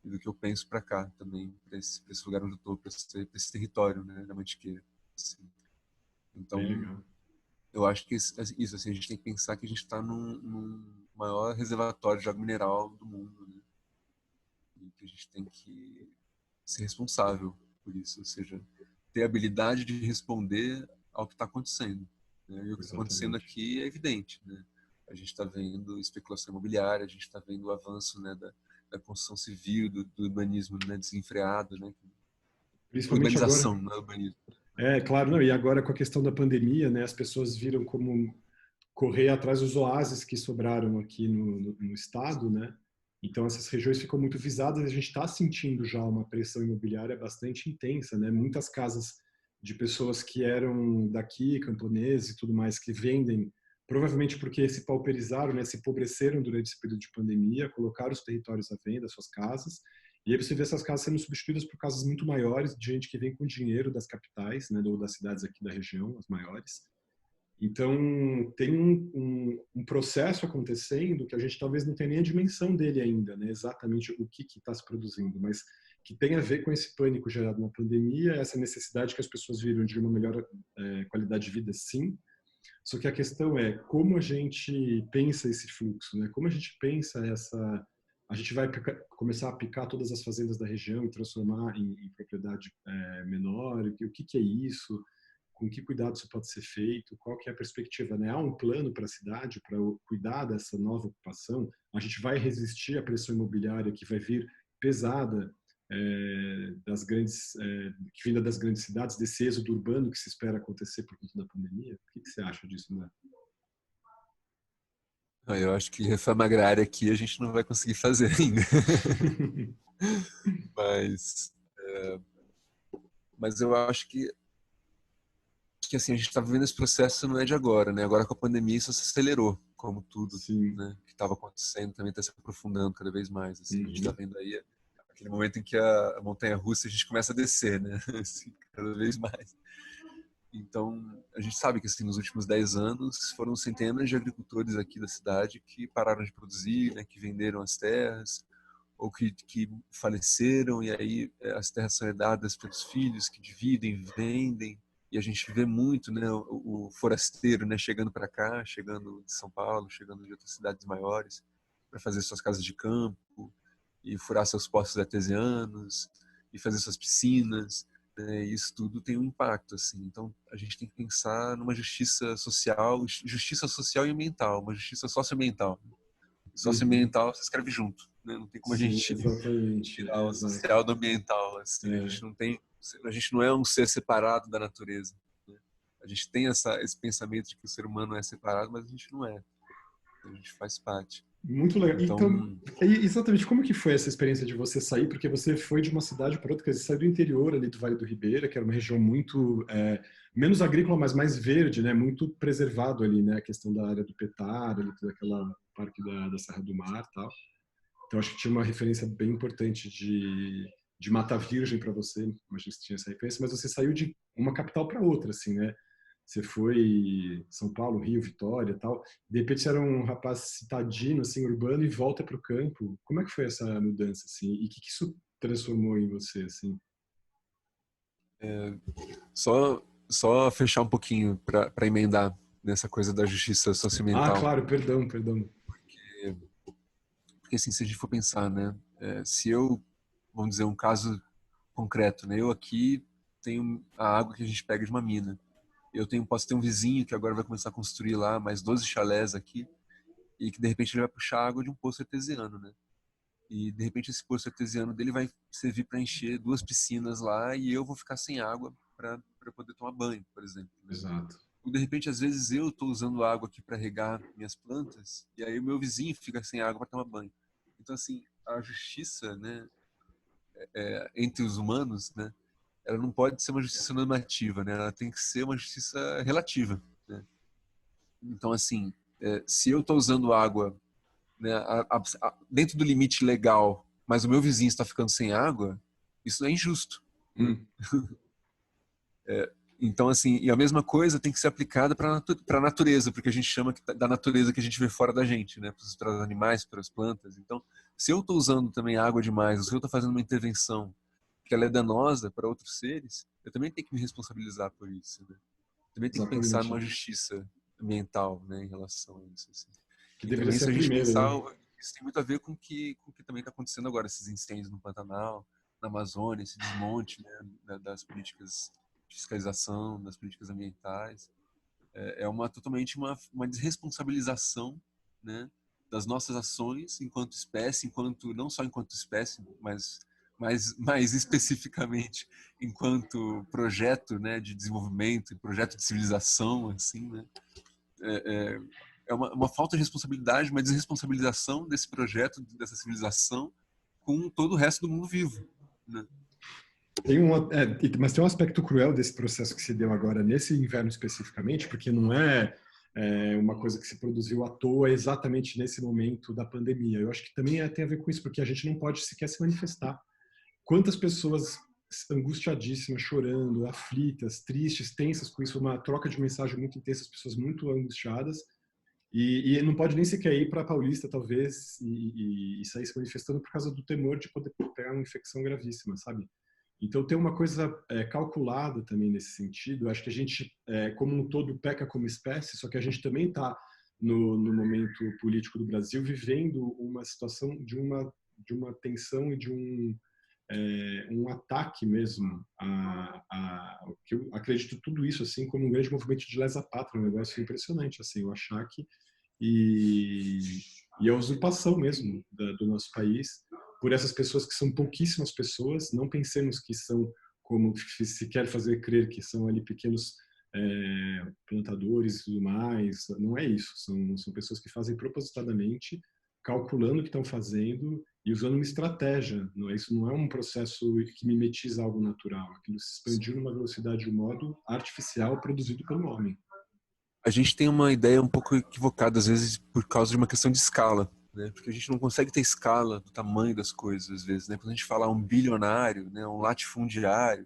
E do que eu penso para cá também, para esse lugar onde eu estou, para esse território, né? Da Mantiqueira. Assim. bem Então, legal. eu acho que isso assim, a gente tem que pensar que a gente está num maior reservatório de água mineral do mundo, né? E que a gente tem que ser responsável por isso, ou seja, ter a habilidade de responder ao que está acontecendo. Né? E o que está acontecendo Exatamente. aqui é evidente. Né? A gente está vendo especulação imobiliária, a gente está vendo o avanço, né, da construção civil, do urbanismo, né, desenfreado, né? Principalmente agora. Urbanização, não é urbanismo. Né? É, claro, não, e agora com a questão da pandemia, né, as pessoas viram como correr atrás dos oásis que sobraram aqui no estado, né? Então essas regiões ficam muito visadas e a gente está sentindo já uma pressão imobiliária bastante intensa, né? Muitas casas de pessoas que eram daqui, camponeses e tudo mais, que vendem, provavelmente porque se pauperizaram, né? Se empobreceram durante esse período de pandemia, colocaram os territórios à venda, suas casas, e aí você vê essas casas sendo substituídas por casas muito maiores, de gente que vem com dinheiro das capitais, né? Ou das cidades aqui da região, as maiores. Então, tem um processo acontecendo que a gente talvez não tenha nem a dimensão dele ainda, né? Exatamente o que está se produzindo, mas que tem a ver com esse pânico gerado na pandemia, essa necessidade que as pessoas viram de uma melhor qualidade de vida, sim. Só que a questão é como a gente pensa esse fluxo, né? Como a gente pensa essa. A gente vai começar a picar todas as fazendas da região e transformar em propriedade menor? O que é isso? Com que cuidado isso pode ser feito, qual que é a perspectiva, né? Há um plano para a cidade para cuidar dessa nova ocupação? A gente vai resistir à pressão imobiliária que vai vir pesada das grandes, que vinda das grandes cidades, desse êxodo urbano que se espera acontecer por conta da pandemia? O que você acha disso, né? Eu acho que reforma agrária aqui a gente não vai conseguir fazer ainda. Mas, mas eu acho que assim, a gente está vivendo esse processo não é de agora, né? Agora com a pandemia isso se acelerou, como tudo, Sim. né? Que estava acontecendo também está se aprofundando cada vez mais. Assim, a gente está Uhum. vendo aí aquele momento em que a montanha-russa a gente começa a descer, né? Assim, cada vez mais. Então, a gente sabe que assim, nos últimos 10 anos foram centenas de agricultores aqui da cidade que pararam de produzir, né? Que venderam as terras ou que faleceram e aí as terras são herdadas pelos filhos que dividem, vendem. E a gente vê muito, né, o forasteiro, né, chegando para cá, chegando de São Paulo, chegando de outras cidades maiores para fazer suas casas de campo e furar seus poços artesianos e fazer suas piscinas, né, e isso tudo tem um impacto assim. Então a gente tem que pensar numa justiça social e ambiental, uma justiça socioambiental. Uhum. Socioambiental se escreve junto, né? Não tem como a Sim, gente exatamente. tirar o Exato. social do ambiental, assim. A gente não é um ser separado da natureza, né? A gente tem esse pensamento de que o ser humano é separado, mas a gente não é. A gente faz parte. Muito legal. Então, Então, exatamente, como que foi essa experiência de você sair? Porque você foi de uma cidade para outra, quer dizer, saiu do interior ali do Vale do Ribeira, que era uma região muito, menos agrícola, mas mais verde, né? Muito preservado ali, né? A questão da área do Petar, ali, toda aquela parque da Serra do Mar e tal. Então, acho que tinha uma referência bem importante de Mata Virgem para você, imagino que você tinha essa referência, mas você saiu de uma capital para outra, assim, né? Você foi São Paulo, Rio, Vitória, e tal. De repente você era um rapaz citadino, assim, urbano e volta para o campo. Como é que foi essa mudança, assim? E o que isso transformou em você, assim? só fechar um pouquinho para emendar nessa coisa da justiça Ah, socioambiental. claro, perdão, perdão. Porque assim, se a gente for pensar, né? Se eu, vamos dizer, um caso concreto, né? Eu aqui tenho a água que a gente pega de uma mina. Posso ter um vizinho que agora vai começar a construir lá mais 12 chalés aqui e que de repente ele vai puxar água de um poço artesiano, né? E de repente esse poço artesiano dele vai servir para encher 2 piscinas lá e eu vou ficar sem água para poder tomar banho, por exemplo, né? Exato. Ou de repente às vezes eu estou usando água aqui para regar minhas plantas e aí o meu vizinho fica sem água para tomar banho. Então assim, a justiça, né, entre os humanos, né, ela não pode ser uma justiça normativa, né? Ela tem que ser uma justiça relativa, né? Então, assim, se eu estou usando água, né, dentro do limite legal, mas o meu vizinho está ficando sem água, isso é injusto, né? Hum, Então, assim, e a mesma coisa tem que ser aplicada para a natureza, porque a gente chama da natureza que a gente vê fora da gente, né? Para os animais, para as plantas. Então, se eu estou usando também água demais, ou se eu estou fazendo uma intervenção que ela é danosa para outros seres, eu também tenho que me responsabilizar por isso, né? Também tem que pensar numa exatamente. justiça ambiental, né, em relação a isso. Assim. Que E deveria também ser se a a gente primeira, pensar, né? isso tem muito a ver com o que também está acontecendo agora, esses incêndios no Pantanal, na Amazônia, esse desmonte, né, das políticas de fiscalização, das políticas ambientais. Totalmente uma desresponsabilização, né, das nossas ações enquanto espécie, não só enquanto espécie, mas mais especificamente enquanto projeto, né, de desenvolvimento, projeto de civilização, assim, né? É, uma falta de responsabilidade, uma desresponsabilização desse projeto, dessa civilização, com todo o resto do mundo vivo, né? Mas tem um aspecto cruel desse processo que se deu agora nesse inverno especificamente, porque não é uma coisa que se produziu à toa exatamente nesse momento da pandemia. Eu acho que também tem a ver com isso, porque a gente não pode sequer se manifestar. Quantas pessoas angustiadíssimas, chorando, aflitas, tristes, tensas com isso, uma troca de mensagem muito intensa, as pessoas muito angustiadas, e não pode nem sequer ir para a Paulista, talvez, e sair se manifestando por causa do temor de poder pegar uma infecção gravíssima, sabe? Então tem uma coisa calculada também nesse sentido. Acho que a gente, como um todo, peca como espécie, só que a gente também está no momento político do Brasil vivendo uma situação de uma tensão e de um ataque mesmo que eu acredito tudo isso assim como um grande movimento de lesa-pátria, um negócio impressionante assim, o achaque e, e a usurpação mesmo do nosso país por essas pessoas que são pouquíssimas pessoas. Não pensemos que são, como se quer fazer crer, que são ali pequenos plantadores e tudo mais. Não é isso. São pessoas que fazem propositadamente, calculando o que estão fazendo e usando uma estratégia. Não é, isso não é um processo que mimetiza algo natural. Aquilo se expandiu numa velocidade de um modo artificial produzido pelo homem. A gente tem uma ideia um pouco equivocada, às vezes, por causa de uma questão de escala, né? Porque a gente não consegue ter escala do tamanho das coisas, às vezes, né? Quando a gente fala um bilionário, né? Um latifundiário,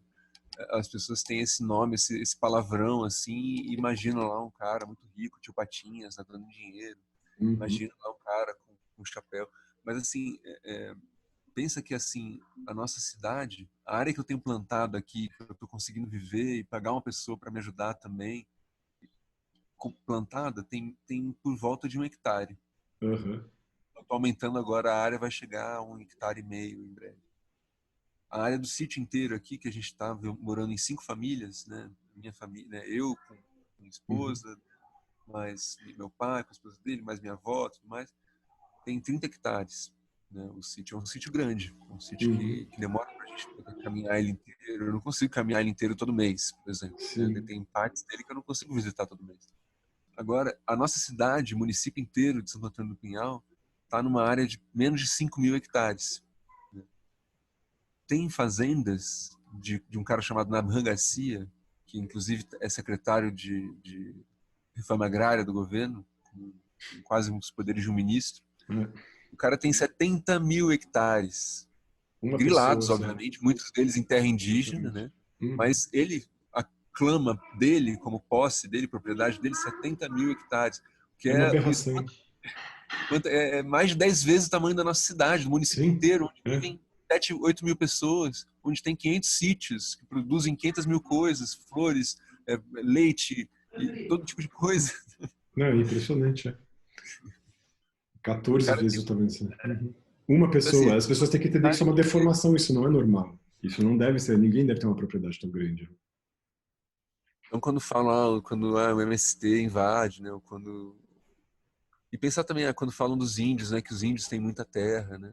as pessoas têm esse nome, esse palavrão, assim, e imaginam lá um cara muito rico, tio Patinhas, nadando dinheiro. Uhum. Imagina lá um cara com um chapéu. Mas, assim, pensa que, assim, a nossa cidade, a área que eu tenho plantado aqui, que eu estou conseguindo viver e pagar uma pessoa para me ajudar também, plantada, tem por volta de 1 hectare. Uhum. Estou aumentando agora, a área vai chegar a 1,5 hectares em breve. A área do sítio inteiro aqui, que a gente está morando em 5 famílias, né? Minha família, né? Eu com minha Uhum. esposa, mais meu pai com a esposa dele, mais minha avó, tudo mais, tem 30 hectares. Né? O sítio é um sítio grande, um sítio Uhum. que demora para a gente poder caminhar ele inteiro. Eu não consigo caminhar ele inteiro todo mês, por exemplo. Né? Sim. Tem partes dele que eu não consigo visitar todo mês. Agora, a nossa cidade, o município inteiro de Santo Antônio do Pinhal, está numa área de menos de 5.000 hectares. Né? Tem fazendas de um cara chamado Nabhan Garcia, que inclusive é secretário de reforma agrária do governo, com quase uns poderes de um ministro. É. O cara tem 70.000 hectares, Uma pessoa grilados, só. obviamente, muitos deles em terra indígena, né? Uhum. Mas ele, a clama dele, como posse dele, propriedade dele, 70.000 hectares, que É uma é aberração. é mais de 10 vezes o tamanho da nossa cidade, do município Sim. inteiro, onde É. vivem 7, 8 mil pessoas, onde tem 500 sítios que produzem 500 mil coisas, flores, leite e todo tipo de coisa. Não, é impressionante. É. O 14 cara vezes tem, o tamanho assim. Uhum. Uma então, assim, pessoa. As pessoas têm que entender que isso é uma deformação, isso não é normal. Isso não deve ser, ninguém deve ter uma propriedade tão grande. então quando falam, quando o MST invade, né, ou quando e pensar também quando falam dos índios, né, que os índios têm muita terra, né?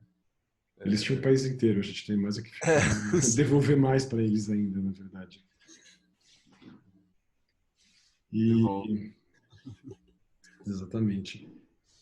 Eles tinham o país inteiro, a gente tem mais é que É, ficar, devolver mais para eles ainda, na verdade. devolve. E, exatamente.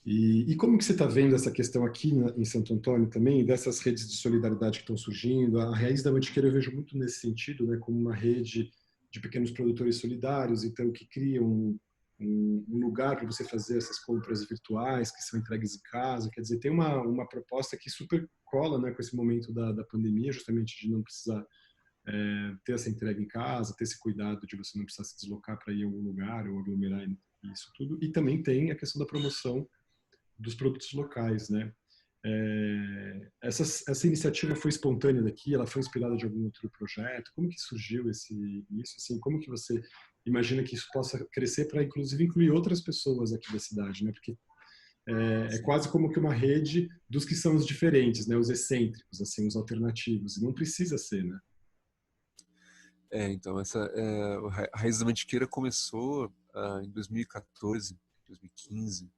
E como que você está vendo essa questão aqui em Santo Antônio também, dessas redes de solidariedade que estão surgindo? A Raiz da Mantiqueira eu vejo muito nesse sentido, né, como uma rede de pequenos produtores solidários, então que criam um lugar para você fazer essas compras virtuais que são entregues em casa. Quer dizer, tem uma proposta que super cola, né, com esse momento da pandemia, justamente de não precisar ter essa entrega em casa, ter esse cuidado de você não precisar se deslocar para ir a algum lugar ou aglomerar isso tudo. E também tem a questão da promoção dos produtos locais, né? Essa iniciativa foi espontânea daqui? Ela foi inspirada de algum outro projeto? Como que surgiu isso? Assim, como que você imagina que isso possa crescer para, inclusive, incluir outras pessoas aqui da cidade, né? Porque é quase como que uma rede dos que são os diferentes, né? Os excêntricos, assim, os alternativos. E não precisa ser, né? Então a Raiz da Mantiqueira começou em 2014, 2015,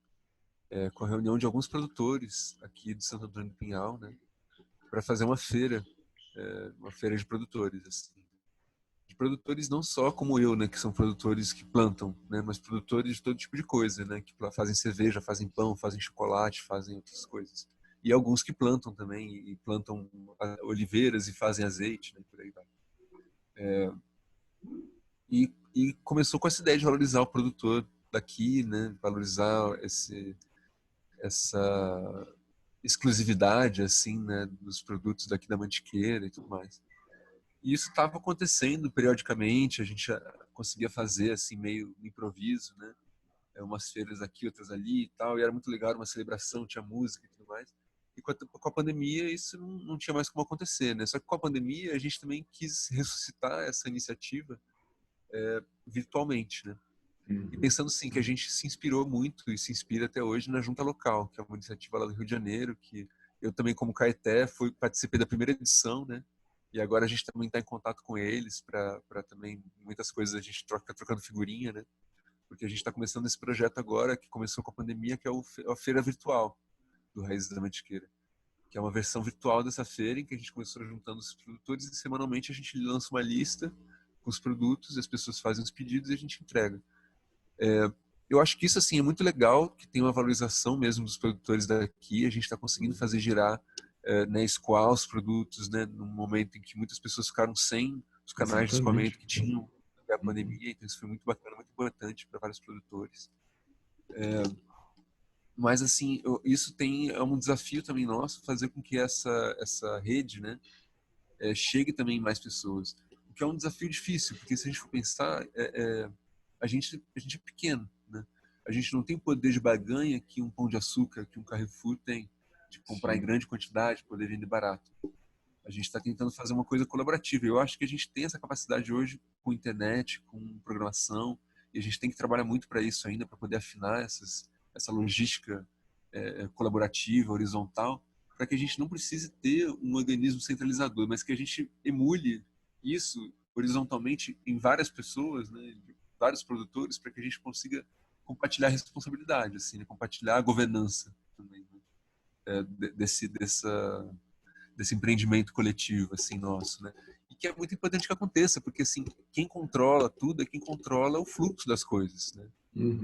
com a reunião de alguns produtores aqui de Santo Antônio do Pinhal, né, para fazer uma feira de produtores, assim. De produtores não só como eu, né, que são produtores que plantam, né, mas produtores de todo tipo de coisa, né, que fazem cerveja, fazem pão, fazem chocolate, fazem outras coisas. E alguns que plantam também, e plantam oliveiras e fazem azeite, né, por aí vai. E começou com essa ideia de valorizar o produtor daqui, né, valorizar essa exclusividade, assim, né, dos produtos daqui da Mantiqueira e tudo mais. E isso estava acontecendo periodicamente, a gente conseguia fazer assim meio no improviso, né? Umas feiras aqui, outras ali e tal, e era muito legal, uma celebração, tinha música e tudo mais. E com a pandemia isso não tinha mais como acontecer, né? Só que com a pandemia a gente também quis ressuscitar essa iniciativa virtualmente, né? E Uhum. pensando sim que a gente se inspirou muito e se inspira até hoje na Junta Local, que é uma iniciativa lá do Rio de Janeiro, que eu também como Caeté participei da primeira edição, né? E agora a gente também está em contato com eles para também muitas coisas a gente trocando figurinha, né? Porque a gente está começando esse projeto agora que começou com a pandemia, que é a feira virtual do Raízes da Mantiqueira. que é uma versão virtual dessa feira, em que a gente começou juntando os produtores e semanalmente a gente lança uma lista com os produtos, as pessoas fazem os pedidos e a gente entrega. Eu acho que isso assim é muito legal, que tem uma valorização mesmo dos produtores daqui, a gente está conseguindo fazer girar, né, escoar os produtos, né, num momento em que muitas pessoas ficaram sem os canais de escoamento que tinham até a pandemia, então isso foi muito bacana, muito importante para vários produtores. Mas assim, isso é um desafio também nosso, fazer com que essa rede, né, chegue também em mais pessoas. O que é um desafio difícil, porque se a gente for pensar, a gente é pequeno, né? A gente não tem o poder de barganha que um Pão de Açúcar, que um Carrefour tem, de comprar em grande quantidade, poder vender barato. A gente está tentando fazer uma coisa colaborativa. Eu acho que a gente tem essa capacidade hoje com internet, com programação, e a gente tem que trabalhar muito para isso ainda, para poder afinar essa logística colaborativa, horizontal, para que a gente não precise ter um organismo centralizador, mas que a gente emule isso horizontalmente em várias pessoas, né, vários produtores, para que a gente consiga compartilhar a responsabilidade, assim, né, compartilhar a governança também, né, desse empreendimento coletivo assim nosso, né? E que é muito importante que aconteça, porque assim, quem controla tudo é quem controla o fluxo das coisas, né?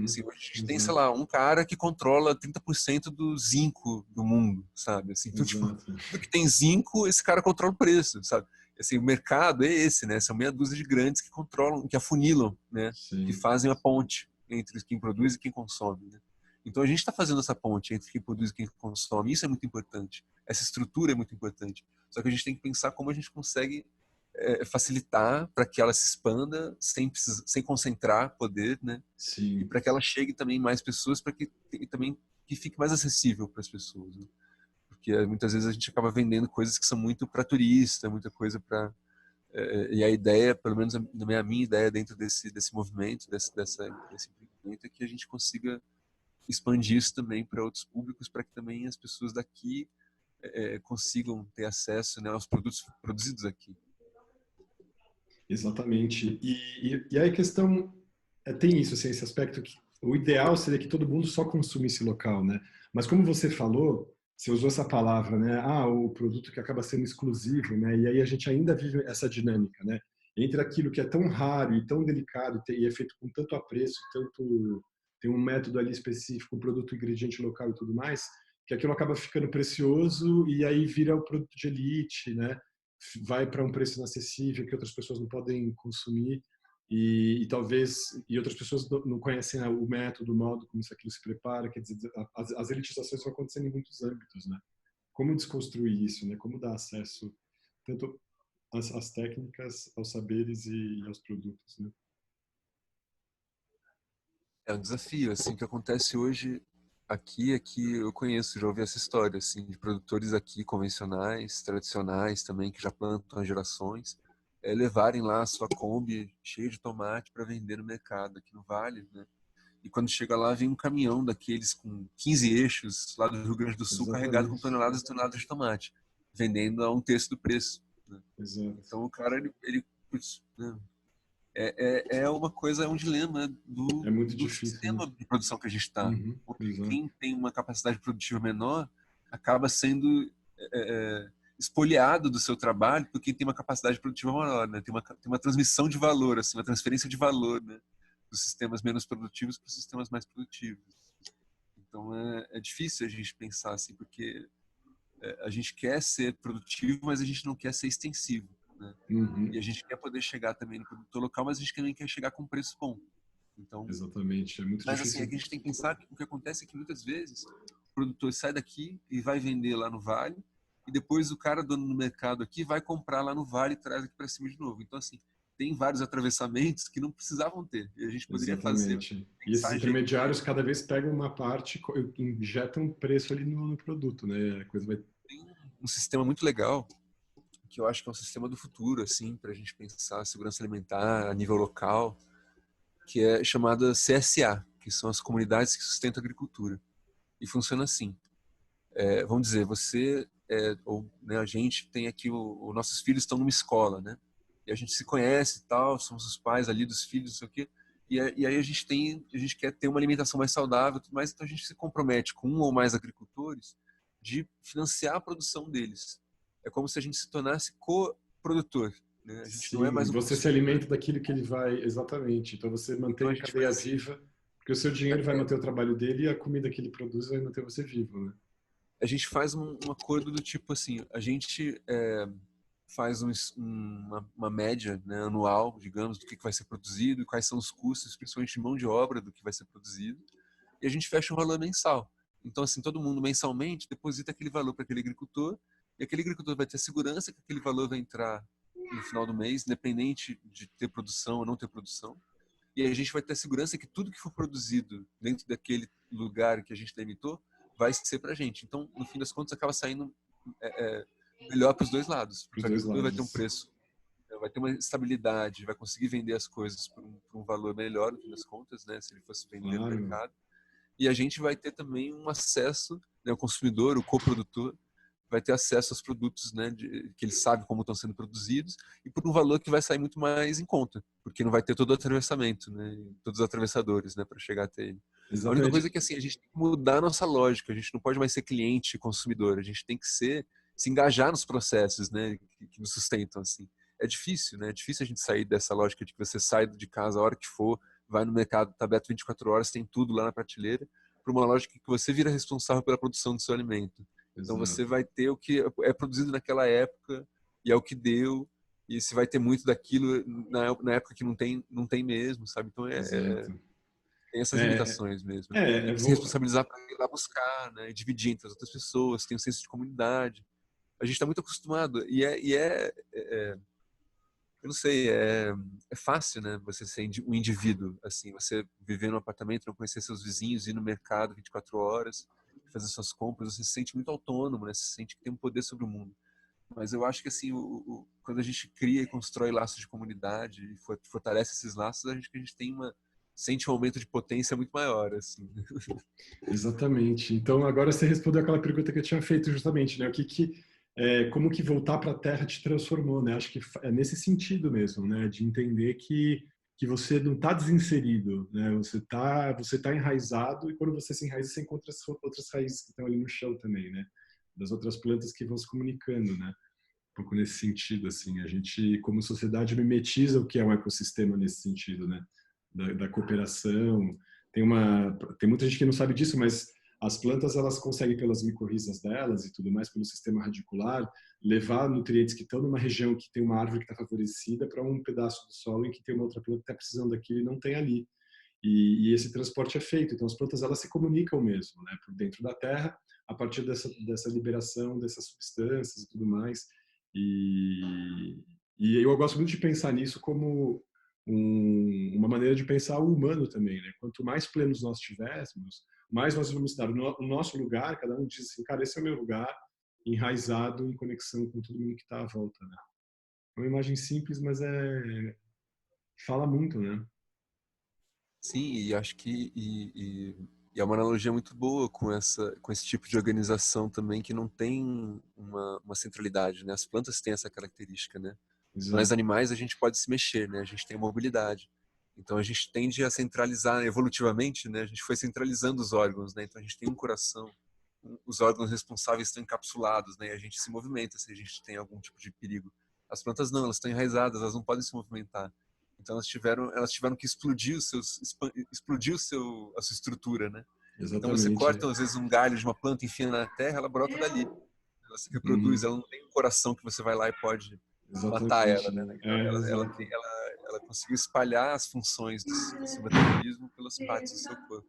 Assim, hoje a gente tem, sei lá, um cara que controla 30% do zinco do mundo, sabe? Assim, então, tipo, tudo que tem zinco, esse cara controla o preço, sabe? Assim, o mercado é esse, né? São meia dúzia de grandes que controlam, que afunilam, né? Que fazem a ponte entre quem produz e quem consome, né? Então a gente está fazendo essa ponte entre quem produz e quem consome. Isso é muito importante. Essa estrutura é muito importante. Só que a gente tem que pensar como a gente consegue facilitar para que ela se expanda sem concentrar poder, né? E Sim. para que ela chegue também em mais pessoas, para que também que fique mais acessível para as pessoas, né? Porque muitas vezes a gente acaba vendendo coisas que são muito para turista, muita coisa para e a ideia, pelo menos a minha ideia dentro desse movimento, desse empreendimento, é que a gente consiga expandir isso também para outros públicos, para que também as pessoas daqui consigam ter acesso, né, aos produtos produzidos aqui. Exatamente. E aí a questão tem isso, assim, esse aspecto que o ideal seria que todo mundo só consumisse local, né? Mas como você falou, você usou essa palavra, né? Ah, o produto que acaba sendo exclusivo, né? E aí a gente ainda vive essa dinâmica, né? Entre aquilo que é tão raro e tão delicado e é feito com tanto apreço, tanto tem um método ali específico, um produto, ingrediente local e tudo mais, que aquilo acaba ficando precioso e aí vira o produto de elite, né? Vai para um preço inacessível que outras pessoas não podem consumir e talvez outras pessoas não conhecem o método, o modo como isso aquilo se prepara, quer dizer, as elitizações vão acontecendo em muitos âmbitos, né? Como desconstruir isso, né? Como dar acesso tanto às técnicas, aos saberes e aos produtos, né? É um desafio, assim, o que acontece hoje aqui é que eu conheço, já ouvi essa história, assim, de produtores aqui convencionais, tradicionais também, que já plantam há gerações, levarem lá a sua Kombi cheia de tomate para vender no mercado aqui no Vale, né? E quando chega lá, vem um caminhão daqueles com 15 eixos lá do Rio Grande do Sul, carregado com Exatamente. toneladas e toneladas de tomate, vendendo a um terço do preço, né? Exato. Então o cara, ele putz, né? É uma coisa, é um dilema É muito do difícil, né? sistema de produção que a gente está. Uhum, Onde exato. quem tem uma capacidade produtiva menor acaba sendo espoliado do seu trabalho por quem tem uma capacidade produtiva maior, né? Tem uma transmissão de valor, assim, uma transferência de valor, né? Dos sistemas menos produtivos para os sistemas mais produtivos. Então é difícil a gente pensar assim, porque a gente quer ser produtivo, mas a gente não quer ser extensivo, né? E Uhum, a gente quer poder chegar também no produtor local, mas a gente também quer chegar com um preço bom. Então, exatamente. É muito mas assim, difícil. aqui a gente tem que pensar que o que acontece é que muitas vezes o produtor sai daqui e vai vender lá no Vale, e depois o cara dono no mercado aqui vai comprar lá no Vale e traz aqui para cima de novo. Então, assim, tem vários atravessamentos que não precisavam ter. E a gente poderia fazer, Exatamente. E esses pensar jeito de intermediários cada vez pegam uma parte e injetam um preço ali no produto, né? A coisa vai. tem um sistema muito legal que eu acho que é um sistema do futuro, assim, para a gente pensar a segurança alimentar a nível local, que é chamada CSA, que são as comunidades que sustentam a agricultura. E funciona assim. Vamos dizer, você ou né, a gente tem aqui os nossos filhos estão numa escola, né? E a gente se conhece e tal, somos os pais ali dos filhos, não sei o quê. E aí a gente quer ter uma alimentação mais saudável, tudo mais, então a gente se compromete com um ou mais agricultores de financiar a produção deles. É como se a gente se tornasse co-produtor, né? A gente não é Sim, mais um você se consumidor. alimenta daquilo que ele vai, exatamente. Então você Então a mantém a gente cadeia faz assim, viva, porque o seu dinheiro vai manter o trabalho dele e a comida que ele produz vai manter você vivo, né? a gente faz um acordo do tipo assim, a gente faz uma média, né, anual, digamos, do que vai ser produzido, quais são os custos, principalmente de mão de obra do que vai ser produzido, e a gente fecha um valor mensal. Então, assim, todo mundo mensalmente deposita aquele valor para aquele agricultor, e aquele agricultor vai ter segurança que aquele valor vai entrar no final do mês, independente de ter produção ou não ter produção. E a gente vai ter segurança que tudo que for produzido dentro daquele lugar que a gente delimitou vai ser para a gente. Então, no fim das contas, acaba saindo melhor para os dois lados. Para os O dois agricultor vai ter um lados. preço, vai ter uma estabilidade, vai conseguir vender as coisas por um valor melhor, no fim das contas, né, se ele fosse vender no Claro, mercado. E a gente vai ter também um acesso, né, o consumidor, o coprodutor, vai ter acesso aos produtos, né, que ele sabe como estão sendo produzidos e por um valor que vai sair muito mais em conta, porque não vai ter todo o atravessamento, né, todos os atravessadores, né, para chegar até ele. A única coisa é exatamente. que assim a gente tem que mudar a nossa lógica, a gente não pode mais ser cliente, consumidor, a gente tem que se engajar nos processos, né, que nos sustentam assim. É difícil, né? É difícil a gente sair dessa lógica de que você sai de casa a hora que for, vai no mercado, está aberto 24 horas, tem tudo lá na prateleira, para uma lógica que você vira responsável pela produção do seu alimento. Então você Exato. vai ter o que é produzido naquela época e é o que deu, e se vai ter muito daquilo na época que não tem mesmo, sabe? Então Exato. tem essas É, limitações mesmo. A gente é, tem é, que se responsabilizar para ir lá buscar, né? Dividir entre as outras pessoas, tem um senso de comunidade. A gente está muito acostumado eu não sei, é fácil, né? Você ser um indivíduo, assim, você viver num apartamento, não conhecer seus vizinhos, ir no mercado 24 horas, fazer suas compras, você se sente muito autônomo, né? Você se sente que tem um poder sobre o mundo. Mas eu acho que, assim, quando a gente cria e constrói laços de comunidade e fortalece esses laços, a gente tem sente um aumento de potência muito maior, assim. exatamente. Então, agora você respondeu aquela pergunta que eu tinha feito justamente, né? Como que voltar para a Terra te transformou, né? Acho que é nesse sentido mesmo, né? De entender que você não está desinserido, né? Você tá enraizado e quando você se enraiza, você encontra as outras raízes que estão ali no chão também, né? Das outras plantas que vão se comunicando, né? Um pouco nesse sentido, assim. A gente, como sociedade, mimetiza o que é um ecossistema nesse sentido, né? Da cooperação. Tem muita gente que não sabe disso, mas as plantas elas conseguem pelas micorrizas delas e tudo mais pelo sistema radicular levar nutrientes que estão numa região que tem uma árvore que está favorecida para um pedaço do solo em que tem uma outra planta que está precisando daquilo e não tem ali. E esse transporte é feito. Então as plantas elas se comunicam mesmo, né? Por dentro da terra a partir dessa liberação dessas substâncias e tudo mais. E, e eu gosto muito de pensar nisso como uma maneira de pensar o humano também, né? Quanto mais plenos nós tivéssemos, mais nós vamos dar o nosso lugar. Cada um diz assim, cara, esse é o meu lugar, enraizado em conexão com todo mundo que está à volta, né? É uma imagem simples, mas fala muito, né? Sim, e acho que e é uma analogia muito boa com esse tipo de organização também que não tem uma centralidade, né? As plantas têm essa característica, né? Nós Exato. animais a gente pode se mexer, né? A gente tem mobilidade. Então a gente tende a centralizar evolutivamente, né? A gente foi centralizando os órgãos, né? Então a gente tem um coração, os órgãos responsáveis estão encapsulados, né? E a gente se movimenta se a gente tem algum tipo de perigo. As plantas não, elas estão enraizadas, elas não podem se movimentar. Então elas tiveram que explodir a sua estrutura, né? Então você Exatamente. corta às vezes um galho de uma planta, enfia na terra, ela brota dali. Ela se reproduz, Uhum. ela não tem um coração que você vai lá e pode matar ela, Exatamente. né? Exato. Ela conseguiu espalhar as funções do seu metabolismo pelas partes do seu corpo.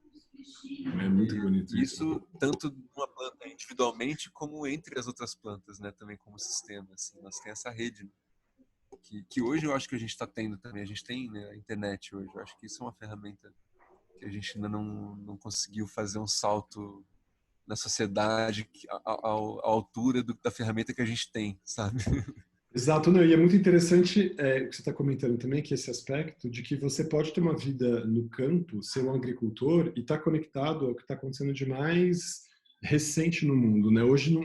É muito bonito E isso. isso tanto numa planta individualmente como entre as outras plantas, né? Também como sistema, assim, nós temos essa rede, né? Que hoje eu acho que a gente está tendo também. A gente tem, né, a internet hoje. Eu acho que isso é uma ferramenta que a gente ainda não conseguiu fazer um salto na sociedade à altura da ferramenta que a gente tem, sabe? Exato, não, e é muito interessante o que você está comentando também, que esse aspecto de que você pode ter uma vida no campo, ser um agricultor e estar conectado ao que está acontecendo de mais recente no mundo, né? Hoje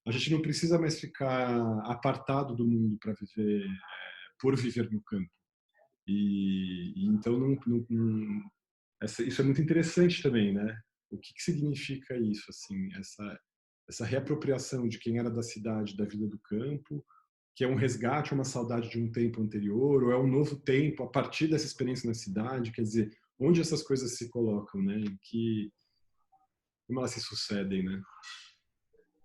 a gente não precisa mais ficar apartado do mundo para viver, por viver no campo. E então isso é muito interessante também, né? O que significa isso, assim, essa reapropriação de quem era da cidade, da vida do campo, que é um resgate, uma saudade de um tempo anterior, ou é um novo tempo a partir dessa experiência na cidade, quer dizer, onde essas coisas se colocam, né? Como elas se sucedem, né?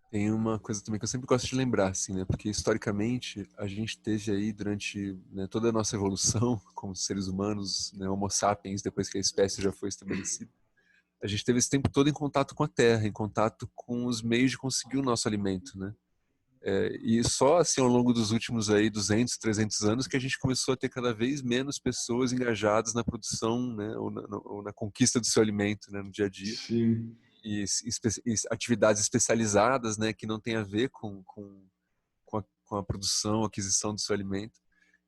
Tem uma coisa também que eu sempre gosto de lembrar, assim, né? Porque historicamente a gente teve aí durante, né, toda a nossa evolução como seres humanos, né, Homo sapiens, depois que a espécie já foi estabelecida, a gente teve esse tempo todo em contato com a terra, em contato com os meios de conseguir o nosso alimento, né? E só assim ao longo dos últimos aí 200, 300 anos que a gente começou a ter cada vez menos pessoas engajadas na produção, né, ou na conquista do seu alimento, né, no dia a dia, Sim. e atividades especializadas, né, que não tem a ver com a produção, aquisição do seu alimento.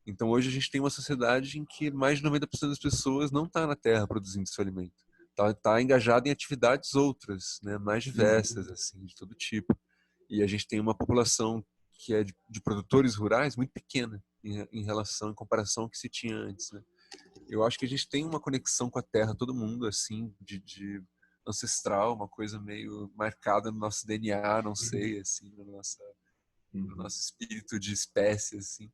Então hoje a gente tem uma sociedade em que mais de 90% das pessoas não está na terra produzindo seu alimento. Tá engajado em atividades outras, né, mais diversas, assim, de todo tipo. E a gente tem uma população que é de produtores rurais muito pequena em relação, em comparação ao que se tinha antes, né? Eu acho que a gente tem uma conexão com a terra, todo mundo, assim, de ancestral, uma coisa meio marcada no nosso DNA, não sei, assim, no nosso espírito de espécie, assim,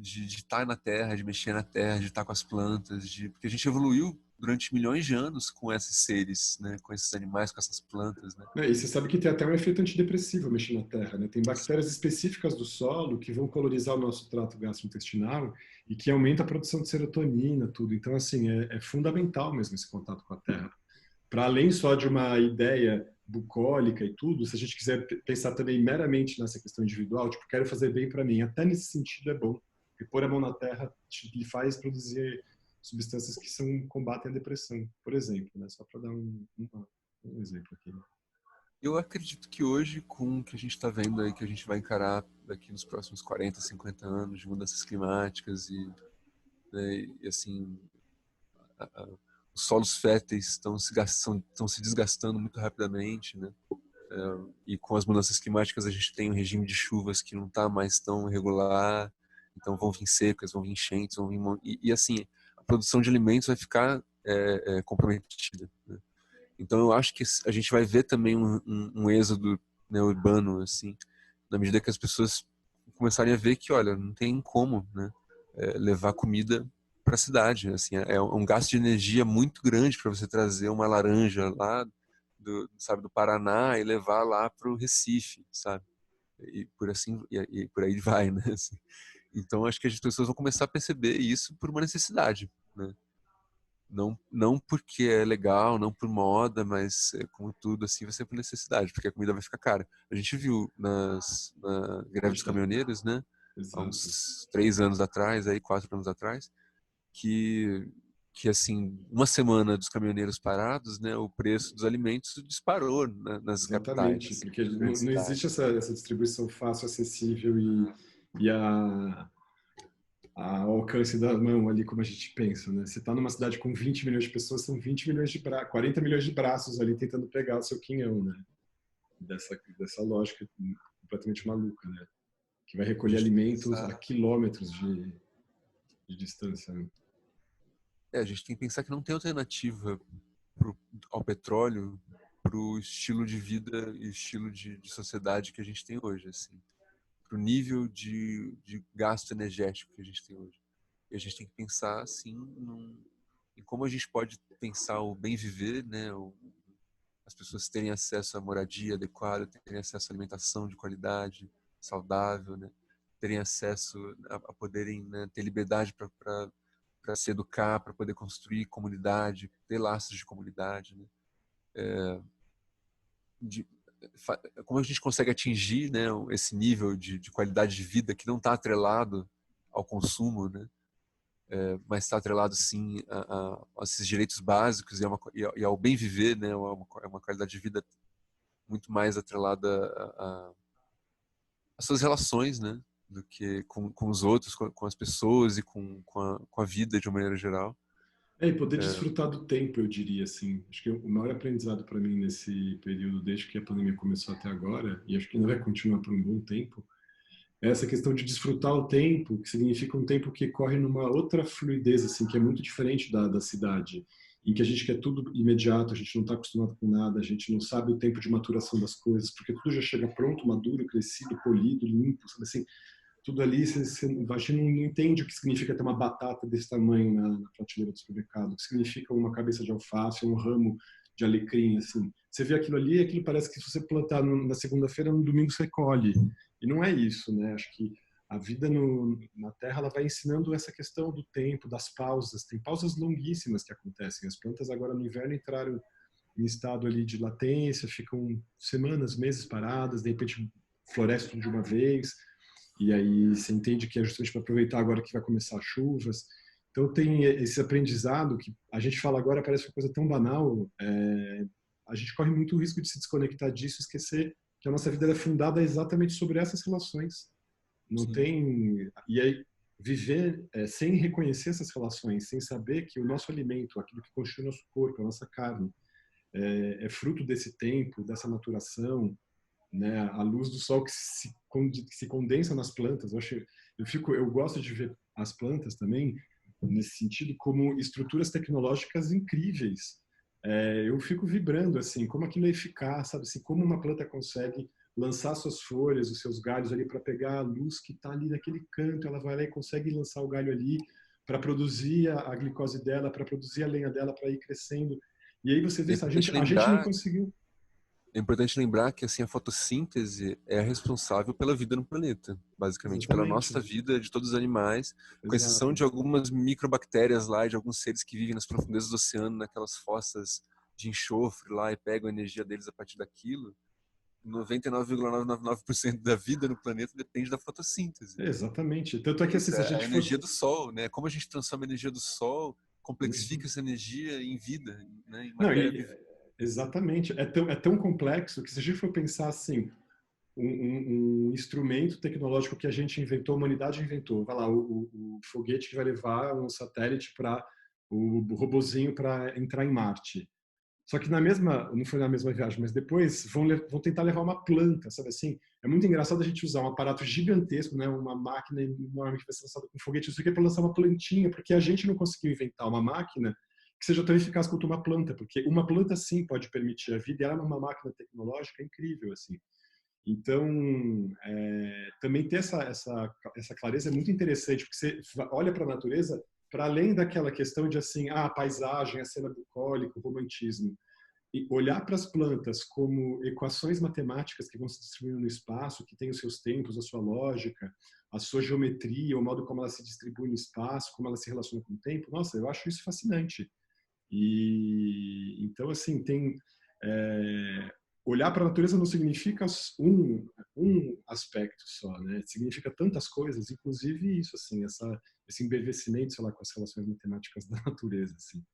de estar na terra, de mexer na terra, de estar com as plantas, porque a gente evoluiu durante milhões de anos com esses seres, né, com esses animais, com essas plantas, né? E você sabe que tem até um efeito antidepressivo mexer na terra, né? Tem bactérias específicas do solo que vão colorizar o nosso trato gastrointestinal e que aumenta a produção de serotonina, tudo. Então, assim, é fundamental mesmo esse contato com a terra. Para além só de uma ideia bucólica e tudo, se a gente quiser pensar também meramente nessa questão individual, tipo, quero fazer bem para mim, até nesse sentido é bom. Porque pôr a mão na terra lhe faz produzir substâncias que combatem a depressão, por exemplo, né? Só para dar um exemplo aqui. Eu acredito que hoje, com o que a gente está vendo aí, que a gente vai encarar daqui nos próximos 40, 50 anos de mudanças climáticas né, e assim, os solos férteis estão se desgastando muito rapidamente, né? E com as mudanças climáticas a gente tem um regime de chuvas que não está mais tão regular, então vão vir secas, vão vir enchentes, e assim, a produção de alimentos vai ficar comprometida, né? Então eu acho que a gente vai ver também um êxodo, né, urbano, assim, na medida que as pessoas começarem a ver que, olha, não tem como, né, levar comida para a cidade, assim, é um gasto de energia muito grande para você trazer uma laranja lá sabe, do Paraná e levar lá para o Recife, sabe? E por aí vai, né? Assim. Então acho que as pessoas vão começar a perceber isso por uma necessidade, né? Não porque é legal, não por moda, mas como tudo assim vai ser por necessidade, porque a comida vai ficar cara. A gente viu na greve dos Exato. caminhoneiros, né? Há Exato. uns 3 anos atrás, aí 4 anos atrás, que que assim uma semana dos caminhoneiros parados, né? O preço dos alimentos disparou, né, nas capitais, Exatamente, assim, porque nas grandes não existe cidades. essa distribuição fácil, acessível e a alcance da mão ali, como a gente pensa, né? Você está numa cidade com 20 milhões de pessoas, são 20 milhões 40 milhões de braços ali tentando pegar o seu quinhão, né? Dessa lógica completamente maluca, né? Que vai A recolher gente tem que alimentos a pensar, quilômetros de distância, né? a gente tem que pensar que não tem alternativa ao petróleo para o estilo de vida e estilo de sociedade que a gente tem hoje, assim, para o nível de gasto energético que a gente tem hoje. E a gente tem que pensar, assim, em como a gente pode pensar o bem viver, né? As pessoas terem acesso à moradia adequada, terem acesso à alimentação de qualidade, saudável, né? Terem acesso a poderem, né, ter liberdade para se educar, para poder construir comunidade, ter laços de comunidade, né? De, como a gente consegue atingir, né, esse nível de qualidade de vida que não está atrelado ao consumo, né, mas está atrelado sim a esses direitos básicos e ao bem viver, né, é uma qualidade de vida muito mais atrelada às suas relações, né, do que com os outros, com as pessoas e com a vida de uma maneira geral. E poder desfrutar do tempo, eu diria assim. Acho que o maior aprendizado para mim nesse período, desde que a pandemia começou até agora, e acho que ainda vai continuar por um bom tempo, é essa questão de desfrutar o tempo, que significa um tempo que corre numa outra fluidez, assim, que é muito diferente da cidade. em que a gente quer tudo imediato, a gente não está acostumado com nada, a gente não sabe o tempo de maturação das coisas, porque tudo já chega pronto, maduro, crescido, polido, limpo, sabe assim? Tudo ali, a gente não entende o que significa ter uma batata desse tamanho na prateleira do supermercado, o que significa uma cabeça de alface, um ramo de alecrim, assim. Você vê aquilo ali, aquilo parece que se você plantar na segunda-feira, no domingo você colhe. E não é isso, né? Acho que a vida na Terra ela vai ensinando essa questão do tempo, das pausas. Tem pausas longuíssimas que acontecem. As plantas agora no inverno entraram em estado ali de latência, ficam semanas, meses paradas, de repente floresce tudo de uma vez. E aí você entende que é justamente para aproveitar agora que vai começar as chuvas. Então tem esse aprendizado que a gente fala agora, parece uma coisa tão banal. A gente corre muito o risco de se desconectar disso, esquecer que a nossa vida é fundada exatamente sobre essas relações. Não Sim. tem. E aí viver sem reconhecer essas relações, sem saber que o nosso alimento, aquilo que constitui o nosso corpo, a nossa carne, é fruto desse tempo, dessa maturação, né? A luz do sol que se condensa nas plantas. Eu gosto de ver as plantas também nesse sentido como estruturas tecnológicas incríveis. Eu fico vibrando assim, como aquilo é eficaz, sabe? Assim, como uma planta consegue lançar suas folhas, os seus galhos ali para pegar a luz que está ali naquele canto, ela vai lá e consegue lançar o galho ali para produzir a glicose dela, para produzir a lenha dela, para ir crescendo. E aí você vê, a gente não conseguiu. É importante lembrar que assim a fotossíntese é a responsável pela vida no planeta, basicamente pela nossa Exatamente, vida, de todos os animais, com exceção exato. de algumas microbactérias lá, de alguns seres que vivem nas profundezas do oceano, naquelas fossas de enxofre lá e pegam a energia deles a partir daquilo. 99,999% da vida no planeta depende da fotossíntese. Exatamente. Tanto é É que assim, isso, se a é a gente for. energia do sol, né? Como a gente transforma a energia do sol, complexifica essa energia em vida, né? Em Não, matéria vivente. exatamente. É tão complexo que se a gente for pensar assim, um instrumento tecnológico que a gente inventou, a humanidade inventou, vai lá, o foguete que vai levar um satélite para o robozinho para entrar em Marte. Só que não foi na mesma viagem, mas depois vão tentar levar uma planta, sabe assim? É muito engraçado a gente usar um aparato gigantesco, né, uma máquina enorme que vai ser lançada com foguete, isso aqui é para lançar uma plantinha, porque a gente não conseguiu inventar uma máquina que seja tão eficaz quanto uma planta, porque uma planta sim pode permitir a vida, e ela é uma máquina tecnológica incrível, assim. Então, também ter essa clareza é muito interessante, porque você olha para a natureza para além daquela questão de assim, a paisagem, a cena bucólica, o romantismo, e olhar para as plantas como equações matemáticas que vão se distribuindo no espaço, que têm os seus tempos, a sua lógica, a sua geometria, o modo como ela se distribui no espaço, como ela se relaciona com o tempo. Nossa, eu acho isso fascinante. E então assim é, olhar para a natureza não significa um aspecto só, né? Significa tantas coisas, inclusive isso assim, esse embevecimento, sei lá, com as relações matemáticas da natureza, assim.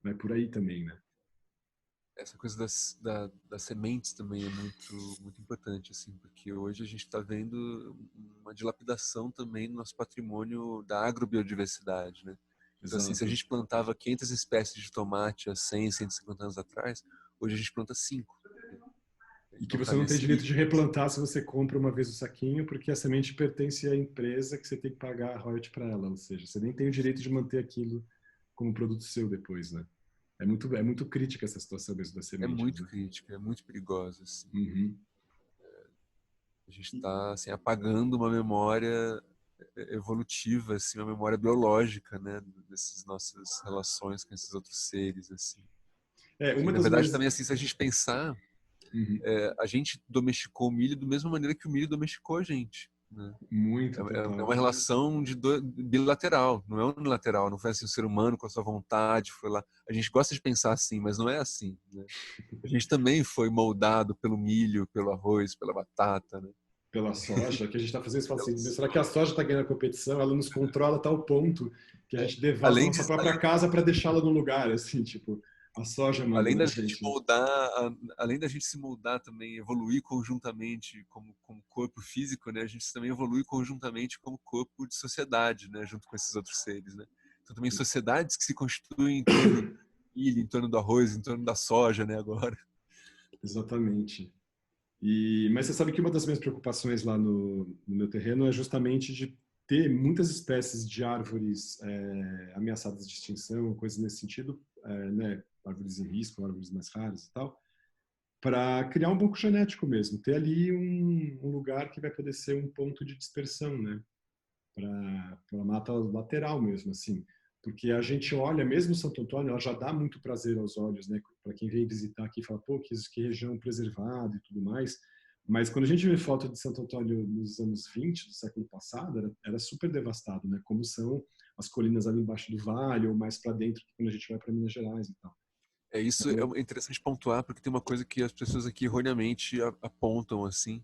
Vai por aí também, né? Essa coisa das sementes também é muito importante, assim, porque hoje a gente está vendo uma dilapidação também no nosso patrimônio da agrobiodiversidade, né? Então, assim, se a Exato. gente plantava 500 espécies de tomate há 100, 150 anos atrás, hoje a gente planta 5. E que Então tá você não tem nesse direito nível. de replantar se você compra uma vez o saquinho, porque a semente pertence à empresa que você tem que pagar a royalty para ela. Ou seja, você nem tem o direito de manter aquilo como produto seu depois, né? É muito crítica essa situação mesmo das É sementes, muito né? crítica, é muito perigosa, assim. Uhum. A gente está assim, apagando uma memória evolutiva, assim, uma memória biológica, né, dessas nossas relações com esses outros seres, assim. Que Uma na das verdade mais. também assim, se a gente pensar, Uhum. a gente domesticou o milho da mesma maneira que o milho domesticou a gente, né? Muito, É total. uma relação bilateral, não é unilateral, não foi assim o ser humano com a sua vontade foi lá. A gente gosta de pensar assim, mas não é assim, né? A gente também foi moldado pelo milho, pelo arroz, pela batata, né? Pela soja, que a gente está fazendo isso, fala Pela assim, será que a soja. soja está ganhando a competição? Ela nos controla a tal ponto que a gente devasta a Além de, nossa própria casa para deixá-la no lugar, assim, tipo, a soja manda além na da gente gente, né? moldar, além da gente se moldar também, evoluir conjuntamente como corpo físico, né? A gente também evolui conjuntamente como corpo de sociedade, né? Junto com esses outros seres, né? Então também sociedades que se constituem em torno do milho, em torno do arroz, em torno da soja, né? Agora. Exatamente. Mas você sabe que uma das minhas preocupações lá no meu terreno é justamente de ter muitas espécies de árvores ameaçadas de extinção, coisas nesse sentido, né, árvores em risco, árvores mais raras e tal, para criar um banco genético mesmo, ter ali um lugar que vai poder ser um ponto de dispersão, né, para a mata lateral mesmo, assim. Porque a gente olha, mesmo Santo Antônio, ela já dá muito prazer aos olhos, né? Para quem vem visitar aqui, fala, pô, que região preservada e tudo mais. Mas quando a gente vê foto de Santo Antônio nos anos 20 do século passado, era super devastado, né? Como são as colinas ali embaixo do vale ou mais para dentro quando a gente vai para Minas Gerais e tal. Isso Então, é interessante pontuar, porque tem uma coisa que as pessoas aqui erroneamente apontam, assim,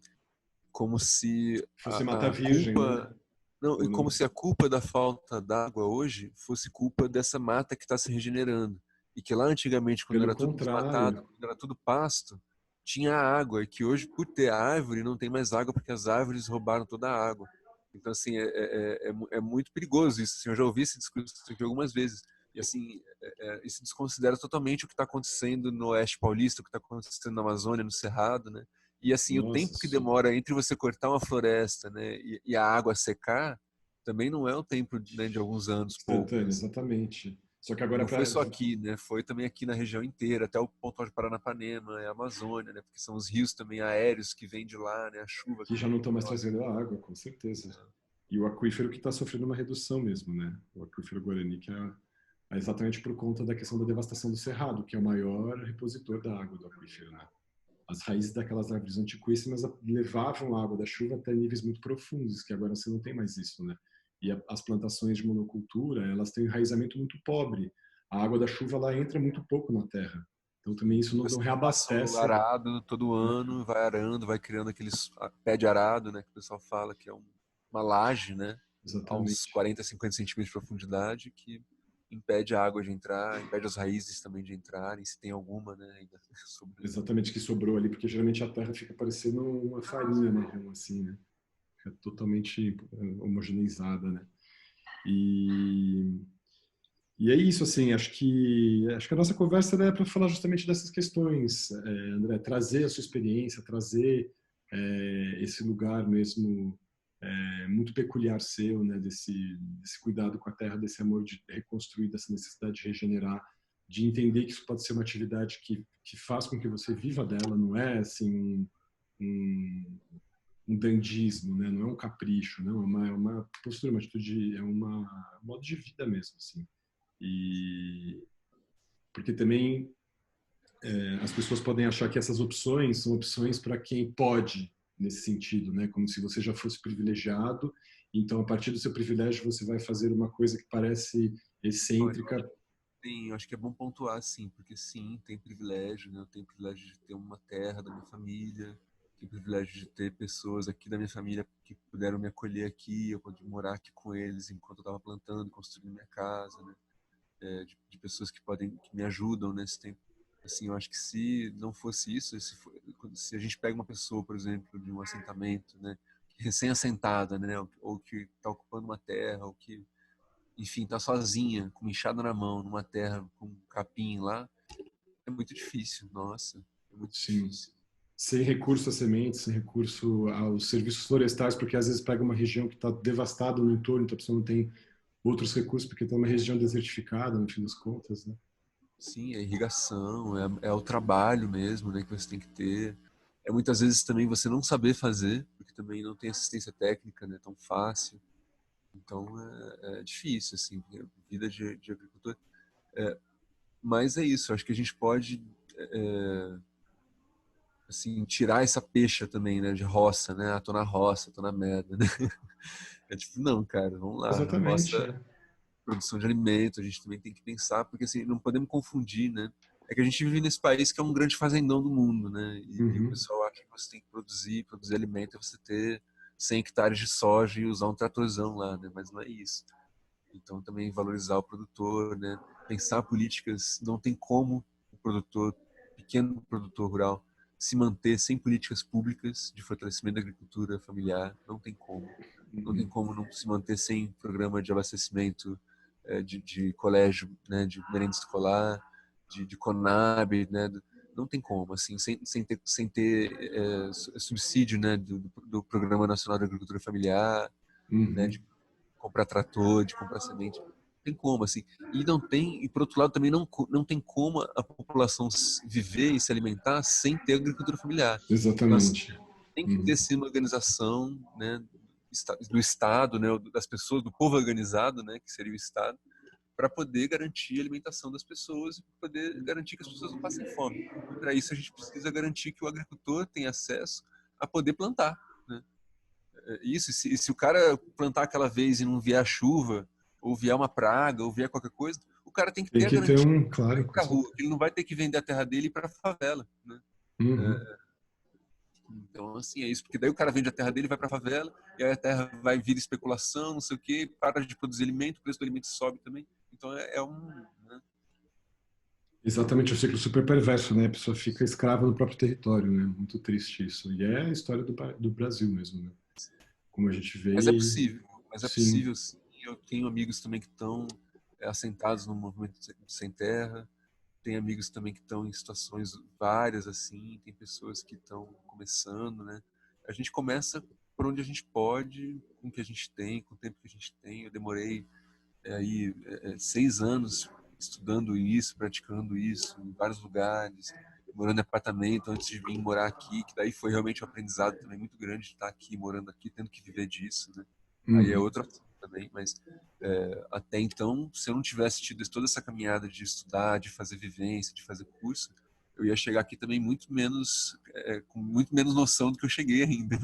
como se fosse Mata a Virgem, né? culpa... Não, e Ou como não? se a culpa da falta d'água hoje fosse culpa dessa mata que está se regenerando. E que lá antigamente, quando Pelo era tudo desmatado, contrário, quando era tudo pasto, tinha água. E que hoje, por ter árvore, não tem mais água porque as árvores roubaram toda a água. Então, assim, é muito perigoso isso. Assim, eu já ouvi esse discurso aqui algumas vezes. E, assim, isso desconsidera totalmente o que está acontecendo no Oeste Paulista, o que está acontecendo na Amazônia, no Cerrado, né? E assim, o nossa, tempo que demora entre você cortar uma floresta, né, e a água secar, também não é o tempo, né, de alguns anos instantâneo, poucos. exatamente. Só que E agora não foi só aqui, né? Foi também aqui na região inteira, até o Pontal de Paranapanema, a Amazônia, né? Porque são os rios também aéreos que vêm de lá, né? A chuva que que já vem não de estão mais lá. trazendo a água, com certeza. E o aquífero que está sofrendo uma redução mesmo, né? O aquífero Guarani, que é exatamente por conta da questão da devastação do cerrado, que é o maior repositor da água do aquífero, né? As raízes daquelas árvores antiquíssimas levavam a água da chuva até níveis muito profundos, que agora você não tem mais isso, né? E as plantações de monocultura, elas têm um enraizamento muito pobre. A água da chuva, ela entra muito pouco na terra. Então também Sim. isso E não você não passa o reabastece, arado todo né? ano, vai arando, vai criando aqueles pé de arado, né? Que o pessoal fala que é uma laje, né? A uns Exatamente. 40, 50 centímetros de profundidade, que impede a água de entrar, impede as raízes também de entrarem, se tem alguma, né? Ainda sobrando. Exatamente, que sobrou ali, porque geralmente a terra fica parecendo uma farinha marrom, assim, né? Fica totalmente homogeneizada, né? E, e é isso, assim, acho que a nossa conversa é para falar justamente dessas questões, André, trazer a sua experiência, trazer esse lugar mesmo muito peculiar seu, né? Desse cuidado com a terra, desse amor de reconstruir, dessa necessidade de regenerar, de entender que isso pode ser uma atividade que faz com que você viva dela, não é assim um, um dandismo, né? Não é um capricho, não, é uma postura, uma atitude, um modo de vida mesmo, assim. E porque também as pessoas podem achar que essas opções são opções para quem pode, nesse sentido, né? Como se você já fosse privilegiado, então a partir do seu privilégio você vai fazer uma coisa que parece Olha, eu excêntrica. acho eu acho que é bom pontuar, sim, porque sim, tem privilégio, né? Eu tenho privilégio de ter uma terra da minha família, tenho privilégio de ter pessoas aqui da minha família que puderam me acolher aqui, eu pude morar aqui com eles enquanto eu estava plantando, construindo minha casa, né? De pessoas que podem, que me ajudam nesse tempo. Assim, eu acho que se não fosse isso, se a gente pega uma pessoa, por exemplo, de um assentamento, né? Recém-assentada, né? Ou que está ocupando uma terra, ou que enfim, tá sozinha, com uma enxada na mão, numa terra com um capim lá, é muito difícil, nossa, é muito Sim, difícil. sem recurso a sementes, sem recurso aos serviços florestais, porque às vezes pega uma região que está devastada no entorno, então a pessoa não tem outros recursos, porque está uma região desertificada, no fim das contas, né? Sim, é irrigação, é o trabalho mesmo, né, que você tem que ter. É muitas vezes também você não saber fazer, porque também não tem assistência técnica, né, tão fácil. Então é difícil, assim, vida de agricultor. É, mas é isso, acho que a gente pode assim, tirar essa pecha também, né, de roça, né? Ah, tô na roça, tô na merda, né? É tipo, não, cara, vamos lá. A Exatamente, roça, é. produção de alimentos, a gente também tem que pensar, porque assim, não podemos confundir, né? É que a gente vive nesse país que é um grande fazendão do mundo, né? E o Uhum. pessoal acha que você tem que produzir alimento, é você ter 100 hectares de soja e usar um tratorzão lá, né? Mas não é isso. Então também valorizar o produtor, né? Pensar políticas, não tem como o produtor, pequeno produtor rural, se manter sem políticas públicas de fortalecimento da agricultura familiar, não tem como. Não tem Uhum. como não se manter sem programa de abastecimento de colégio, né, de merenda escolar, de Conab, né, não tem como, assim, sem ter subsídio, né, do Programa Nacional de Agricultura Familiar, né, Uhum. de comprar trator, de comprar semente. tem como, assim. E por outro lado, também não tem como a população viver e se alimentar sem ter agricultura familiar. Então, assim, Exatamente. tem que ter, sim, uma organização, né, do Estado, né, das pessoas, do povo organizado, né, que seria o Estado, para poder garantir a alimentação das pessoas e poder garantir que as pessoas não passem fome. E para isso a gente precisa garantir que o agricultor tenha acesso a poder plantar, né? Isso, se o cara plantar aquela vez e não vier a chuva, ou vier uma praga, ou vier qualquer coisa, o cara tem que Tem ter a que ter garantia um, de claro, ir com para a rua, certeza. que ele não vai ter que vender a terra dele e ir para a favela, né? Uhum. Então, assim, é isso, porque daí o cara vende a terra dele, vai para a favela, e aí a terra vai vir especulação, não sei o quê, para de produzir alimento, o preço do alimento sobe também. Então, né? Exatamente, o ciclo super perverso, né? A pessoa fica escrava do próprio território, né? Muito triste isso. E é a história do Brasil mesmo, né? Como a gente vê, Mas é possível, sim. sim. Eu tenho amigos também que estão assentados no movimento sem terra, tem amigos também que estão em situações várias, assim, tem pessoas que estão começando, né? A gente começa por onde a gente pode, com o que a gente tem, com o tempo que a gente tem. Eu demorei aí 6 anos estudando isso, praticando isso, em vários lugares, morando em apartamento antes de vir morar aqui, que daí foi realmente um aprendizado também muito grande de estar aqui, morando aqui, tendo que viver disso, né? Aí é Uhum. outro assunto também, mas até então, se eu não tivesse tido toda essa caminhada de estudar, de fazer vivência, de fazer curso, eu ia chegar aqui também muito menos, com muito menos noção do que eu cheguei ainda.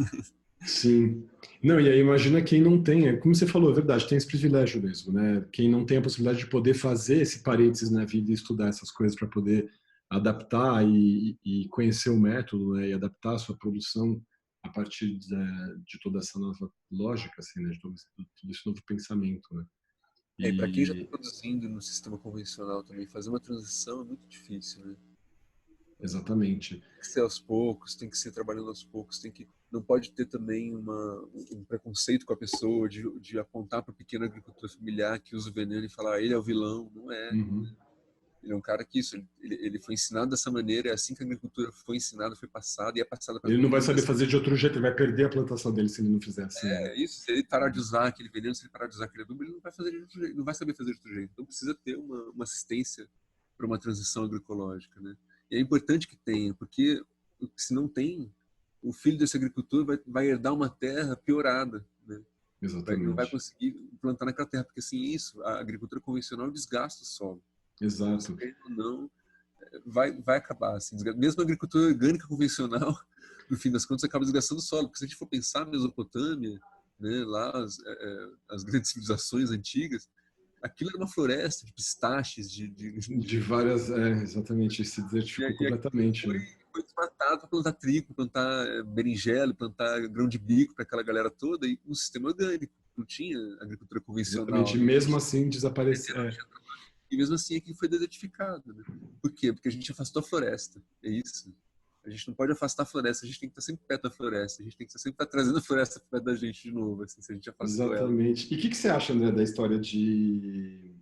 Sim. Não, e aí imagina quem não tem, como você falou, é verdade, tem esse privilégio mesmo, né? Quem não tem a possibilidade de poder fazer esse parênteses na vida e estudar essas coisas para poder adaptar e conhecer o método, né? E adaptar a sua produção a partir de toda essa nova lógica, assim, né? De todo esse novo pensamento, né? E para quem já está E produzindo no sistema convencional também, fazer uma transição é muito difícil, né? exatamente. Tem que ser aos poucos, tem que ser trabalhando aos poucos, não pode ter também um preconceito com a pessoa de apontar para o pequeno agricultor familiar que usa o veneno e falar, ele é o vilão. Não é. Uhum. Ele é um cara que ele foi ensinado dessa maneira, é assim que a agricultura foi ensinada, foi passada e é passada para Ele não todo vai mundo saber dessa fazer de outro jeito, ele vai perder a plantação dele se ele não fizer assim, né? É isso, se ele parar de usar aquele veneno, se ele parar de usar aquele adubo, ele não vai fazer de outro jeito, não vai saber fazer de outro jeito. Então precisa ter uma assistência para uma transição agroecológica, né? E é importante que tenha, porque se não tem, o filho desse agricultor vai herdar uma terra piorada, né? Não vai Exatamente. conseguir plantar naquela terra, porque assim, isso, a agricultura convencional desgasta o solo. Então, você Exato. querendo ou não, vai acabar. Assim, mesmo a agricultura orgânica convencional, no fim das contas, acaba desgastando o solo. Porque se a gente for pensar a Mesopotâmia, né, lá as grandes civilizações antigas, aquilo era uma floresta de pistaches, De várias, exatamente, se desertificou e aquilo completamente, né? foi desmatado para plantar trigo, plantar berinjela, plantar grão de bico para aquela galera toda, e um sistema orgânico. Não tinha agricultura Exatamente. convencional, E não mesmo tinha assim desapareceu. não tinha. E mesmo assim aquilo foi desertificado, né? Por quê? Porque a gente afastou a floresta. É isso. A gente não pode afastar a floresta, a gente tem que estar sempre perto da floresta, a gente tem que sempre estar trazendo a floresta perto da gente de novo, assim, se a gente afastou ela. Exatamente. E o que você acha, André, da história de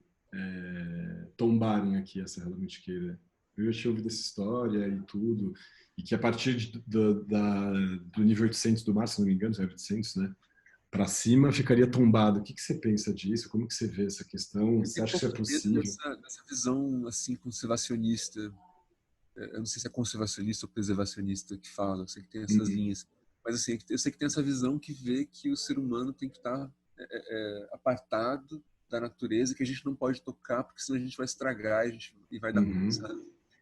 tombarem aqui a Serra da Mantiqueira? Eu já tinha ouvido essa história e tudo, e que a partir do nível 800 do mar, se não me engano, é 800, né? Para cima ficaria tombado. O que você pensa disso? Como que você vê essa questão? Eu Você tenho um acha que isso é pouco de medo possível? dessa visão, assim, conservacionista. Eu não sei se é conservacionista ou preservacionista que fala, eu sei que tem essas Uhum. linhas. Mas, assim, eu sei que tem essa visão que vê que o ser humano tem que estar apartado da natureza, que a gente não pode tocar, porque senão a gente vai estragar e vai dar ruim, Uhum. sabe?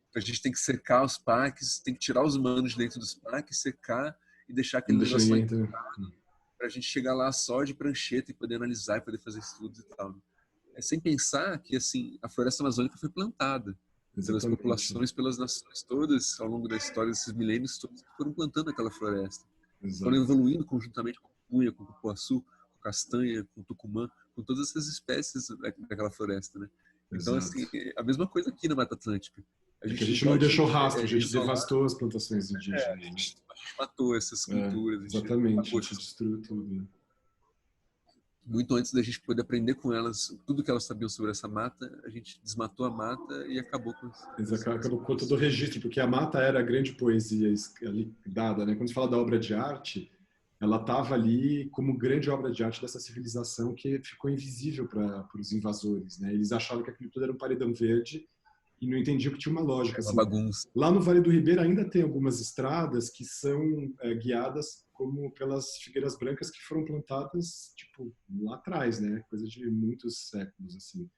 Então a gente tem que cercar os parques, tem que tirar os humanos de dentro dos parques, cercar e deixar Não aquele deixa negócio lá ninguém ter. para a gente chegar lá só de prancheta e poder analisar e poder fazer estudos e tal. Sem pensar que assim a floresta amazônica foi plantada pelas Exatamente. populações, pelas nações todas ao longo da história, desses milênios todos que foram plantando aquela floresta. Foram Exato. evoluindo conjuntamente com a cunha, com o cupuaçu, com castanha, com o tucumã, com todas essas espécies daquela floresta, né? Então, Exato. assim, a mesma coisa aqui na Mata Atlântica. A É que a gente não gente não pode deixou rastro, a gente isolar, devastou as plantações a indígenas, né? gente, a gente matou essas culturas, a gente Exatamente, a apagou gente essas destruiu tudo, né? muito antes da gente poder aprender com elas tudo que elas sabiam sobre essa mata, a gente desmatou a mata e acabou com Eles as acabam com todo o populações. registro, porque a mata era a grande poesia ali dada, né? Quando se fala da obra de arte, ela estava ali como grande obra de arte dessa civilização que ficou invisível para os invasores, né? Eles achavam que aquilo tudo era um paredão verde e não entendiam que tinha uma lógica, É uma assim. bagunça. Lá no Vale do Ribeira ainda tem algumas estradas que são guiadas como pelas figueiras brancas que foram plantadas, tipo, lá atrás, né? Coisa de muitos séculos, assim.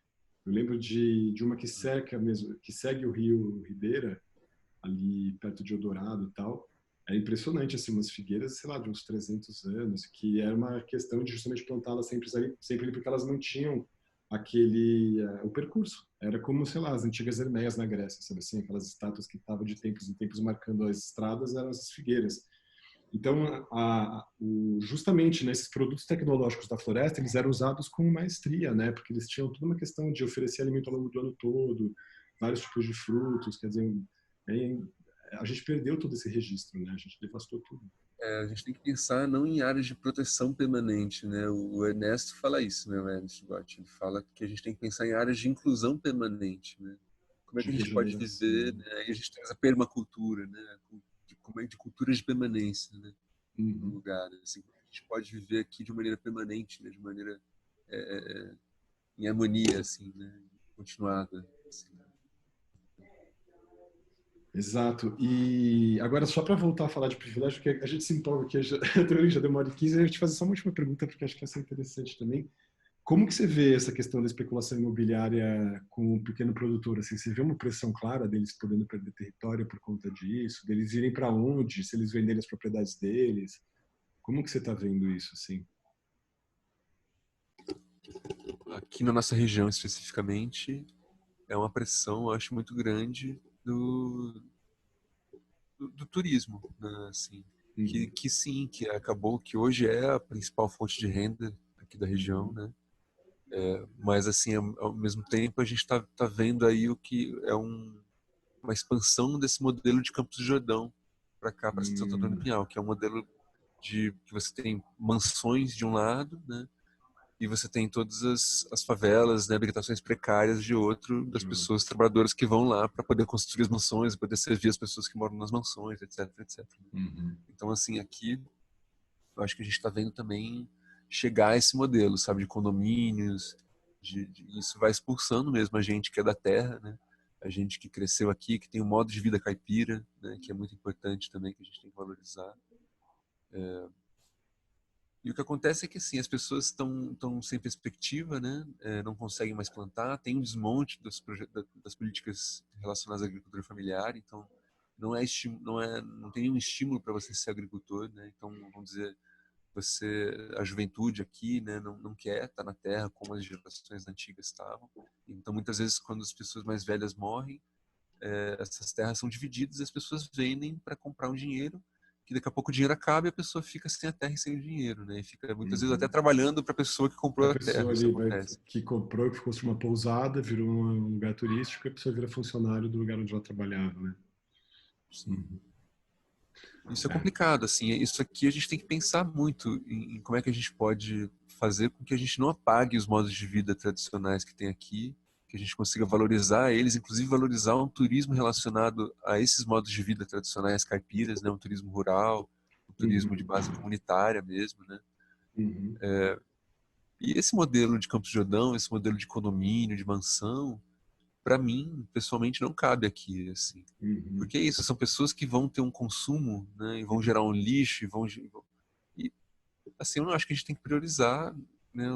Eu lembro de uma que cerca mesmo, que segue o rio Ribeira, ali perto de Eldorado e tal. É impressionante, assim, umas figueiras, sei lá, de uns 300 anos, que era uma questão de justamente plantá-las sempre ali, porque elas não tinham o percurso. Era como, sei lá, as antigas Hermeias na Grécia, sabe assim? Aquelas estátuas que estavam de tempos em tempos marcando as estradas eram essas figueiras. Então, justamente nesses produtos tecnológicos da floresta, eles eram usados com maestria, né? Porque eles tinham toda uma questão de oferecer alimento ao longo do ano todo, vários tipos de frutos, quer dizer, é, a gente perdeu todo esse registro, né? A gente devastou tudo. A gente tem que pensar não em áreas de proteção permanente, né? O Ernesto fala isso, né? O Ernest Gott, ele fala que a gente tem que pensar em áreas de inclusão permanente, né? Como é De que a gente pode viver, regeneração. né? Aí a gente traz a permacultura, né? Como é de culturas de permanência, né? No Uhum. lugar, assim, a gente pode viver aqui de maneira permanente, né? De maneira em harmonia, assim, né? Continuada. Assim, né? Exato. E agora, só para voltar a falar de privilégio, porque a gente se empolga aqui, também já deu uma hora e 15, eu ia te fazer só uma última pergunta, porque acho que essa é interessante também. Como que você vê essa questão da especulação imobiliária com o pequeno produtor? Assim, você vê uma pressão clara deles podendo perder território por conta disso? Deles irem para onde? Se eles venderem as propriedades deles? Como que você está vendo isso, assim? Aqui na nossa região especificamente, é uma pressão, eu acho, muito grande do turismo, né? Assim, Uhum, que sim, que acabou que hoje é a principal fonte de renda aqui da região, uhum, né? Mas assim, ao mesmo tempo a gente está vendo aí o que é uma expansão desse modelo de Campos do Jordão para cá, para Santo Antônio do hum, Pinhal, que é um modelo de que você tem mansões de um lado, né? E você tem todas as favelas, né, habitações precárias de outro, das de pessoas outro. trabalhadoras que vão lá para poder construir as mansões, poder servir as pessoas que moram nas mansões, etc, etc. Uhum, Então, assim, aqui eu acho que a gente está vendo também chegar a esse modelo, sabe, de condomínios, isso vai expulsando mesmo a gente que é da terra, né? A gente que cresceu aqui, que tem um modo de vida caipira, né, que é muito importante também, que a gente tem que valorizar. E o que acontece é que assim, as pessoas estão sem perspectiva, né? Não conseguem mais plantar, tem um desmonte das políticas relacionadas à agricultura familiar, então não tem nenhum estímulo para você ser agricultor, né? Então, vamos dizer, a juventude aqui, né, não quer estar na terra como as gerações antigas estavam. Então, muitas vezes, quando as pessoas mais velhas morrem, essas terras são divididas e as pessoas vendem para comprar um dinheiro, que daqui a pouco o dinheiro acaba e a pessoa fica sem a terra e sem o dinheiro, né? E fica muitas vezes até uhum. trabalhando para a pessoa que A comprou a pessoa terra, isso ali acontece. que comprou, que construiu uma pousada, virou um lugar turístico, e a pessoa vira funcionário do lugar onde ela trabalhava, né? Sim. Uhum. Isso é É. complicado, assim, isso aqui a gente tem que pensar muito em como é que a gente pode fazer com que a gente não apague os modos de vida tradicionais que tem aqui, que a gente consiga valorizar eles, inclusive valorizar um turismo relacionado a esses modos de vida tradicionais caipiras, né, um turismo rural, um turismo de Uhum. base comunitária mesmo, né? Uhum. E esse modelo de Campos de Jordão, esse modelo de condomínio, de mansão, para mim, pessoalmente, não cabe aqui, assim. Uhum. Porque é isso, são pessoas que vão ter um consumo, né, e vão gerar um lixo, e assim, eu não acho que a gente tem que priorizar, né,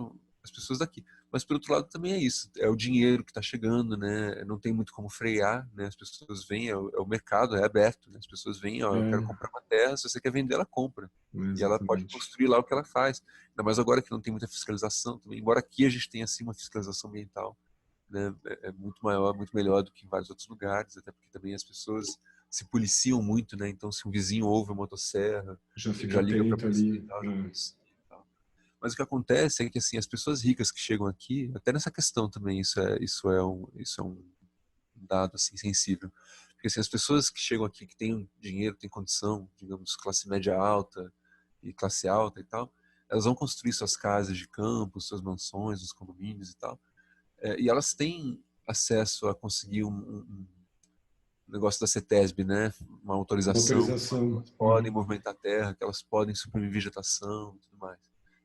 as pessoas daqui. Mas, por outro lado, também é isso, é o dinheiro que está chegando, né, não tem muito como frear, né, as pessoas vêm, é o mercado, é aberto, né, as pessoas vêm, ó, eu quero É, comprar uma terra, se você quer vender, ela compra. E ela pode exatamente. construir lá o que ela faz. Ainda mais agora que não tem muita fiscalização também, embora aqui a gente tenha, assim, uma fiscalização ambiental, né, é muito maior, muito melhor do que em vários outros lugares, até porque também as pessoas se policiam muito, né? Então, se um vizinho ouve a motosserra, Já ele fica já liga para a atento polícia ali. ambiental, já É. policia e tal. Mas o que acontece é que assim, as pessoas ricas que chegam aqui, até nessa questão também, isso é um dado assim sensível. Porque assim, as pessoas que chegam aqui que têm dinheiro, têm condição, digamos, classe média alta e classe alta e tal, elas vão construir suas casas de campo, suas mansões, os condomínios e tal, e elas têm acesso a conseguir o negócio da CETESB, né? Uma Uma autorização, autorização. elas podem movimentar a terra, que elas podem suprimir vegetação e tudo mais.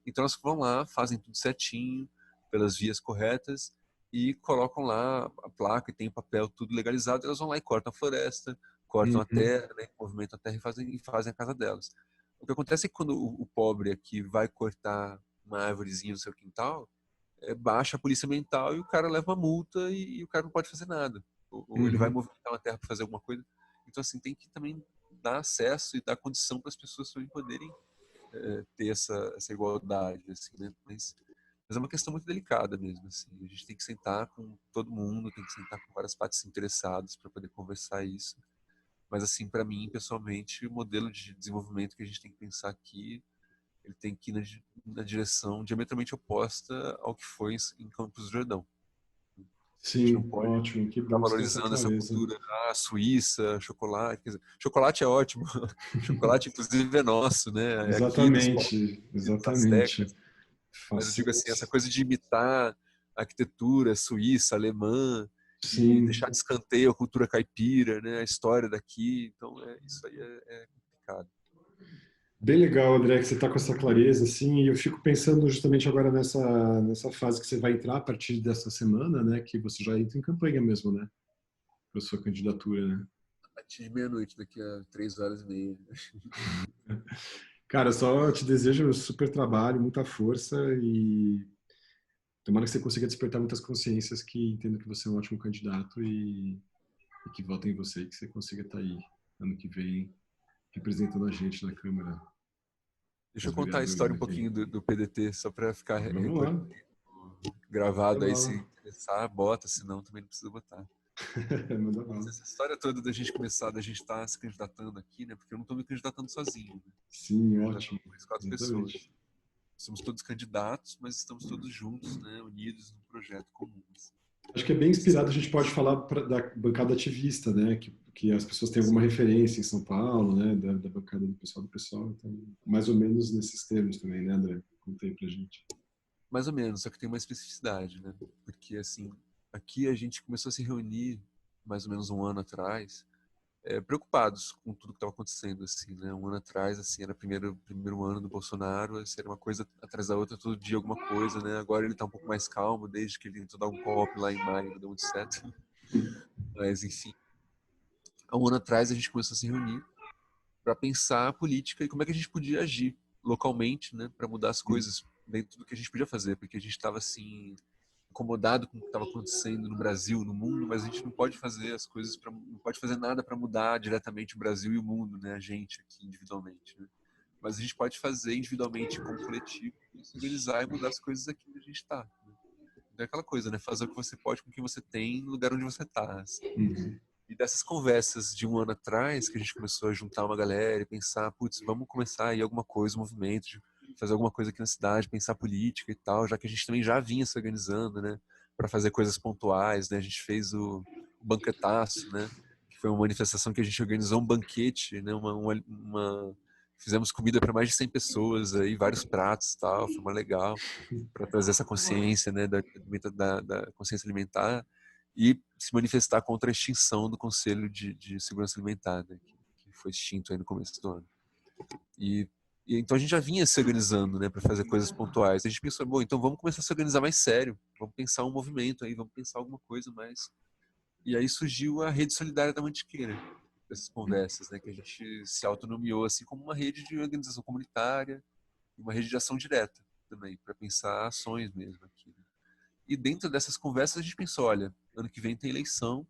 Então elas vão lá, fazem tudo certinho, pelas vias corretas, e colocam lá a placa e tem o papel tudo legalizado, elas vão lá e cortam a floresta, cortam a Uhum. terra, né? Movimentam a terra e fazem a casa delas. O que acontece é que quando o pobre aqui vai cortar uma árvorezinha no seu quintal, baixa a polícia ambiental e o cara leva uma multa e o cara não pode fazer nada. Ou ele vai Uhum. movimentar uma terra para fazer alguma coisa. Então, assim, tem que também dar acesso e dar condição para as pessoas também poderem ter essa igualdade, assim, né? Mas é uma questão muito delicada mesmo, assim. A gente tem que sentar com todo mundo, tem que sentar com várias partes interessadas para poder conversar isso. Mas, assim, para mim, pessoalmente, o modelo de desenvolvimento que a gente tem que pensar aqui, ele tem que ir na direção diametralmente oposta ao que foi em Campos do Jordão. A gente não Sim, pode ótimo. Que estar bom que você tem essa valorizando essa clareza. cultura, Suíça, chocolate. Quer dizer, chocolate é ótimo. Chocolate, inclusive, é nosso, né? É aqui dos povos Exatamente, exatamente. astecas. Mas eu Assim, digo assim, essa coisa de imitar a arquitetura suíça, alemã, e sim. deixar de escanteio a cultura caipira, né? A história daqui. Então, isso aí é complicado. Bem legal, André, que você está com essa clareza, assim, e eu fico pensando justamente agora nessa fase que você vai entrar a partir dessa semana, né, que você já entra em campanha mesmo, né, para sua candidatura, né? A partir de meia-noite, daqui a 3 horas e meia. Cara, só te desejo super trabalho, muita força e tomara que você consiga despertar muitas consciências que entendam que você é um ótimo candidato e que votem em você e que você consiga estar aí ano que vem representando a gente na Câmara Deixa dos eu contar a Vereadores história um aqui. pouquinho do PDT, só para ficar Vamos lá, gravado manda aí, se bala. interessar, bota, senão também não precisa botar. Manda Mas bala. essa história toda da gente começar, da gente estar se candidatando aqui, né? Porque eu não estou me candidatando sozinho, né? Sim, Estou candidatando ótimo. com mais 4 pessoas. Exatamente. Somos todos candidatos, mas estamos todos juntos, né? Unidos num projeto comum. Acho que é bem Esses inspirado, a gente pode projetos. falar da bancada ativista, né? Que as pessoas têm alguma Sim, referência em São Paulo, né? Da bancada do pessoal. Então, mais ou menos nesses termos também, né, André? Conta aí pra gente. mais ou menos, só que tem uma especificidade, né? Porque, assim, aqui a gente começou a se reunir mais ou menos um ano atrás, preocupados com tudo que estava acontecendo, assim, né? Um ano atrás, assim, era o primeiro ano do Bolsonaro, assim, era uma coisa atrás da outra, todo dia alguma coisa, né? Agora ele está um pouco mais calmo, desde que ele tentou dar um golpe lá em maio, não deu muito certo. Mas, enfim, há um ano atrás a gente começou a se reunir para pensar a política e como é que a gente podia agir localmente, né? Para mudar as coisas dentro do que a gente podia fazer, porque a gente estava, assim, incomodado com o que estava acontecendo no Brasil, no mundo, mas a gente não pode fazer as coisas não pode fazer nada para mudar diretamente o Brasil e o mundo, né? A gente aqui individualmente, né? Mas a gente pode fazer individualmente como coletivo, se organizar e mudar as coisas aqui onde a gente está. Né? Então é aquela coisa, né? Fazer o que você pode com o que você tem no lugar onde você está. Assim. Uhum. E dessas conversas de um ano atrás, que a gente começou a juntar uma galera e pensar, putz, vamos começar aí alguma coisa, um movimento, de fazer alguma coisa aqui na cidade, pensar política e tal, já que a gente também já vinha se organizando, né, para fazer coisas pontuais, né? A gente fez o banquetaço, né, que foi uma manifestação que a gente organizou um banquete, né, fizemos comida para mais de 100 pessoas aí, vários pratos e tal, foi uma legal para trazer essa consciência, né, da consciência alimentar e se manifestar contra a extinção do Conselho de Segurança Alimentar, né, que foi extinto aí no começo do ano. E, então a gente já vinha se organizando, né, para fazer coisas pontuais. A gente pensou, bom, então vamos começar a se organizar mais sério, vamos pensar um movimento aí, vamos pensar alguma coisa mais. E aí surgiu a Rede Solidária da Mantiqueira, dessas conversas, né, que a gente se autonomiou assim como uma rede de organização comunitária, uma rede de ação direta também, para pensar ações mesmo aqui. Né? E dentro dessas conversas a gente pensou, olha, ano que vem tem eleição,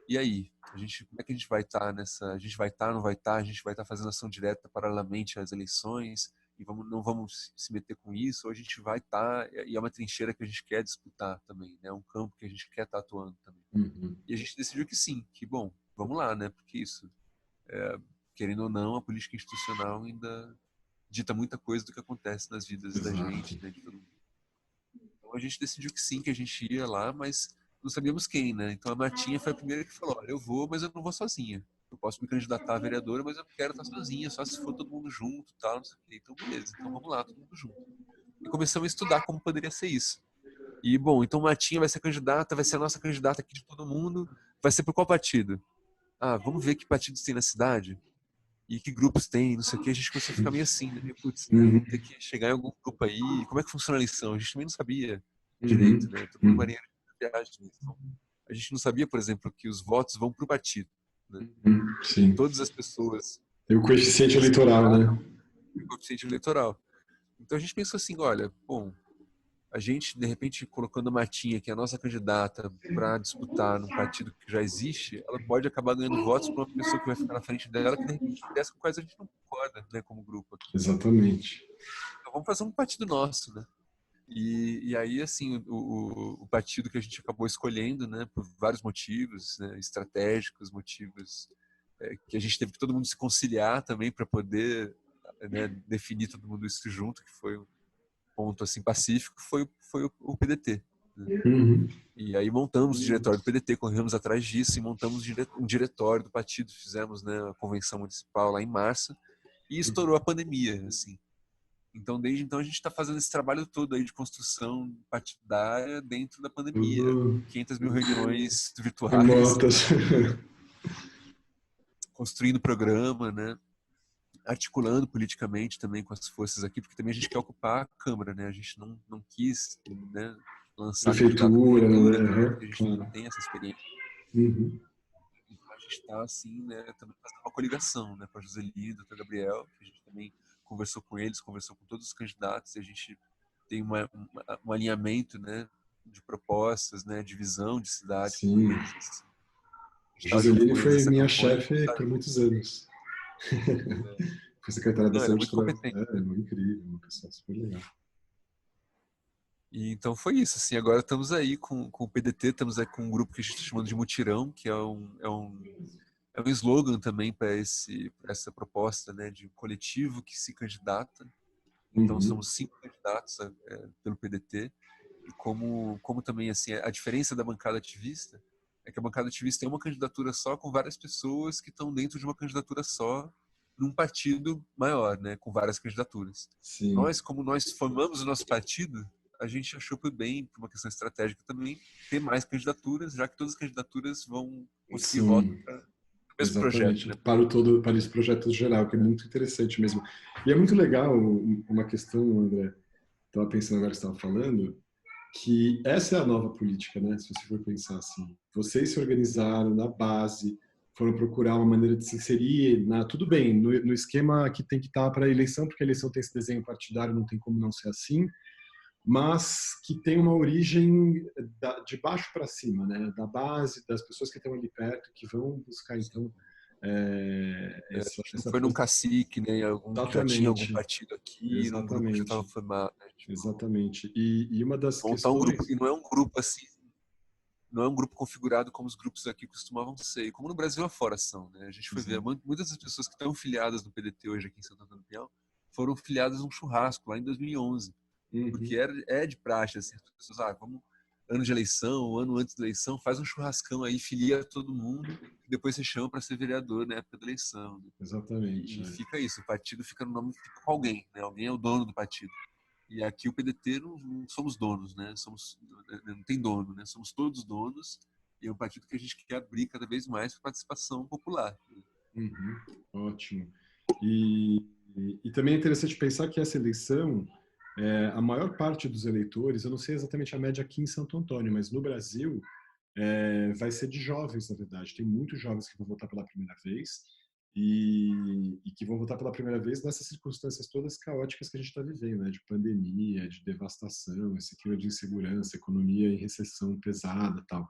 e aí? Como é que a gente vai estar nessa? A gente vai estar, não vai estar? A gente vai estar fazendo ação direta paralelamente às eleições e não vamos se meter com isso? Ou a gente vai estar e é uma trincheira que a gente quer disputar também, né? É um campo que a gente quer estar atuando também. Uhum. E a gente decidiu que sim, que bom, vamos lá, né? Porque isso, querendo ou não, a política institucional ainda dita muita coisa do que acontece nas vidas da Exato. gente, né? De todo mundo. Então a gente decidiu que sim, que a gente ia lá, mas não sabíamos quem, né? Então a Martinha foi a primeira que falou: olha, eu vou, mas eu não vou sozinha. Eu posso me candidatar a vereadora, mas eu não quero estar sozinha, só se for todo mundo junto, tal, não sei o quê. Então beleza, então vamos lá, todo mundo junto. E começamos a estudar como poderia ser isso. E bom, então Martinha vai ser candidata, vai ser a nossa candidata aqui de todo mundo. Vai ser por qual partido? vamos ver que partidos tem na cidade e que grupos tem, não sei o que. A gente começou a ficar meio assim, né? Putz, né? Uhum, Vamos ter que chegar em algum grupo aí. Como é que funciona a eleição? A gente também não sabia direito, uhum, né? Todo mundo uhum, marinheiro de viagem. Então, a gente não sabia, por exemplo, que os votos vão para o partido, né? Que sim. todas as pessoas E o coeficiente que se eleitoral, né? candidatam têm coeficiente eleitoral. Então a gente pensou assim, olha, bom, a gente, de repente, colocando a Martinha, que é a nossa candidata, para disputar num partido que já existe, ela pode acabar ganhando votos para uma pessoa que vai ficar na frente dela, que de repente ideias com quais a gente não concorda, né, como grupo aqui. Exatamente. Então vamos fazer um partido nosso, né? E aí, assim, o partido que a gente acabou escolhendo, né, por vários motivos, né, estratégicos, motivos que a gente teve que todo mundo se conciliar também para poder, né, definir todo mundo isso junto, que foi um ponto assim pacífico, foi o PDT. Né? Uhum. E aí montamos o diretório do PDT, corremos atrás disso e montamos um diretório do partido, fizemos, né, a convenção municipal lá em março e estourou a pandemia, assim. Então, desde então, a gente está fazendo esse trabalho todo aí de construção partidária dentro da pandemia. Tudo 500 mil reuniões virtuais, remotas. construindo programa, né? Articulando politicamente também com as forças aqui, porque também a gente quer ocupar a Câmara, né? A gente não quis, né, lançar candidato à Prefeitura, prefeitura, né? também, Uhum, porque a gente não claro. tem essa experiência. Uhum. Então, a gente está, assim, né, também fazendo uma coligação, né, com a Joseli, o Dr. Gabriel, que a gente também conversou com eles, conversou com todos os candidatos, e a gente tem um alinhamento, né, de propostas, né, de visão de cidade com Sim. eles. Assim. A gente está junto Joseline com eles foi nessa minha campanha. chefe por muitos anos. Foi secretária da Não, ela é Saúde muito toda. competente. É muito incrível, uma pessoa super legal. E então foi isso, assim, agora estamos aí com o PDT, estamos aí com um grupo que a gente está chamando de Mutirão, que é um slogan também para essa proposta, né, de um coletivo que se candidata. Então Uhum. somos 5 candidatos pelo PDT e como também assim a diferença da bancada ativista é que a bancada ativista é uma candidatura só com várias pessoas que estão dentro de uma candidatura só num partido maior, né, com várias candidaturas. Sim, Nós, como nós formamos o nosso partido, a gente achou por bem, por uma questão estratégica também, ter mais candidaturas, já que todas as candidaturas vão conseguir voto sim, para o mesmo projeto, exatamente. né? Para o todo, para esse projeto geral, que é muito interessante mesmo. E é muito legal uma questão, André, estava pensando agora que você estava falando, que essa é a nova política, né? Se você for pensar assim. Vocês se organizaram na base, foram procurar uma maneira de se inserir tudo bem, no esquema que tem que estar para a eleição, porque a eleição tem esse desenho partidário, não tem como não ser assim, mas que tem uma origem de baixo para cima, né? Da base, das pessoas que estão ali perto, que vão buscar, então, A gente não essa foi num cacique, né, algum que já tinha algum exatamente, partido aqui, num grupo que já estava exatamente, formado. Né? A gente falou, exatamente. E uma das montar um grupo, questões... e não é um grupo assim, não é um grupo configurado como os grupos aqui costumavam ser, e como no Brasil afora são. Né? A gente foi ver, Exato. muitas das pessoas que estão filiadas no PDT hoje aqui em Santo Antônio do Pinhal foram filiadas num churrasco lá em 2011, porque Uhum, é de praxe, assim, as pessoas, vamos, ano de eleição, ano antes da eleição, faz um churrascão aí, filia todo mundo, e depois você chama para ser vereador na época da eleição. Né? exatamente. E fica isso, o partido fica no nome, fica com alguém, né? Alguém é o dono do partido. E aqui o PDT não somos donos, né? Não tem dono, né? Somos todos donos e é um partido que a gente quer abrir cada vez mais para participação popular. Uhum, ótimo. E, e também é interessante pensar que essa eleição, a maior parte dos eleitores, eu não sei exatamente a média aqui em Santo Antônio, mas no Brasil, vai ser de jovens, na verdade. Tem muitos jovens que vão votar pela primeira vez e que vão votar pela primeira vez nessas circunstâncias todas caóticas que a gente está vivendo, né? De pandemia, de devastação, esse clima de insegurança, economia em recessão pesada, tal.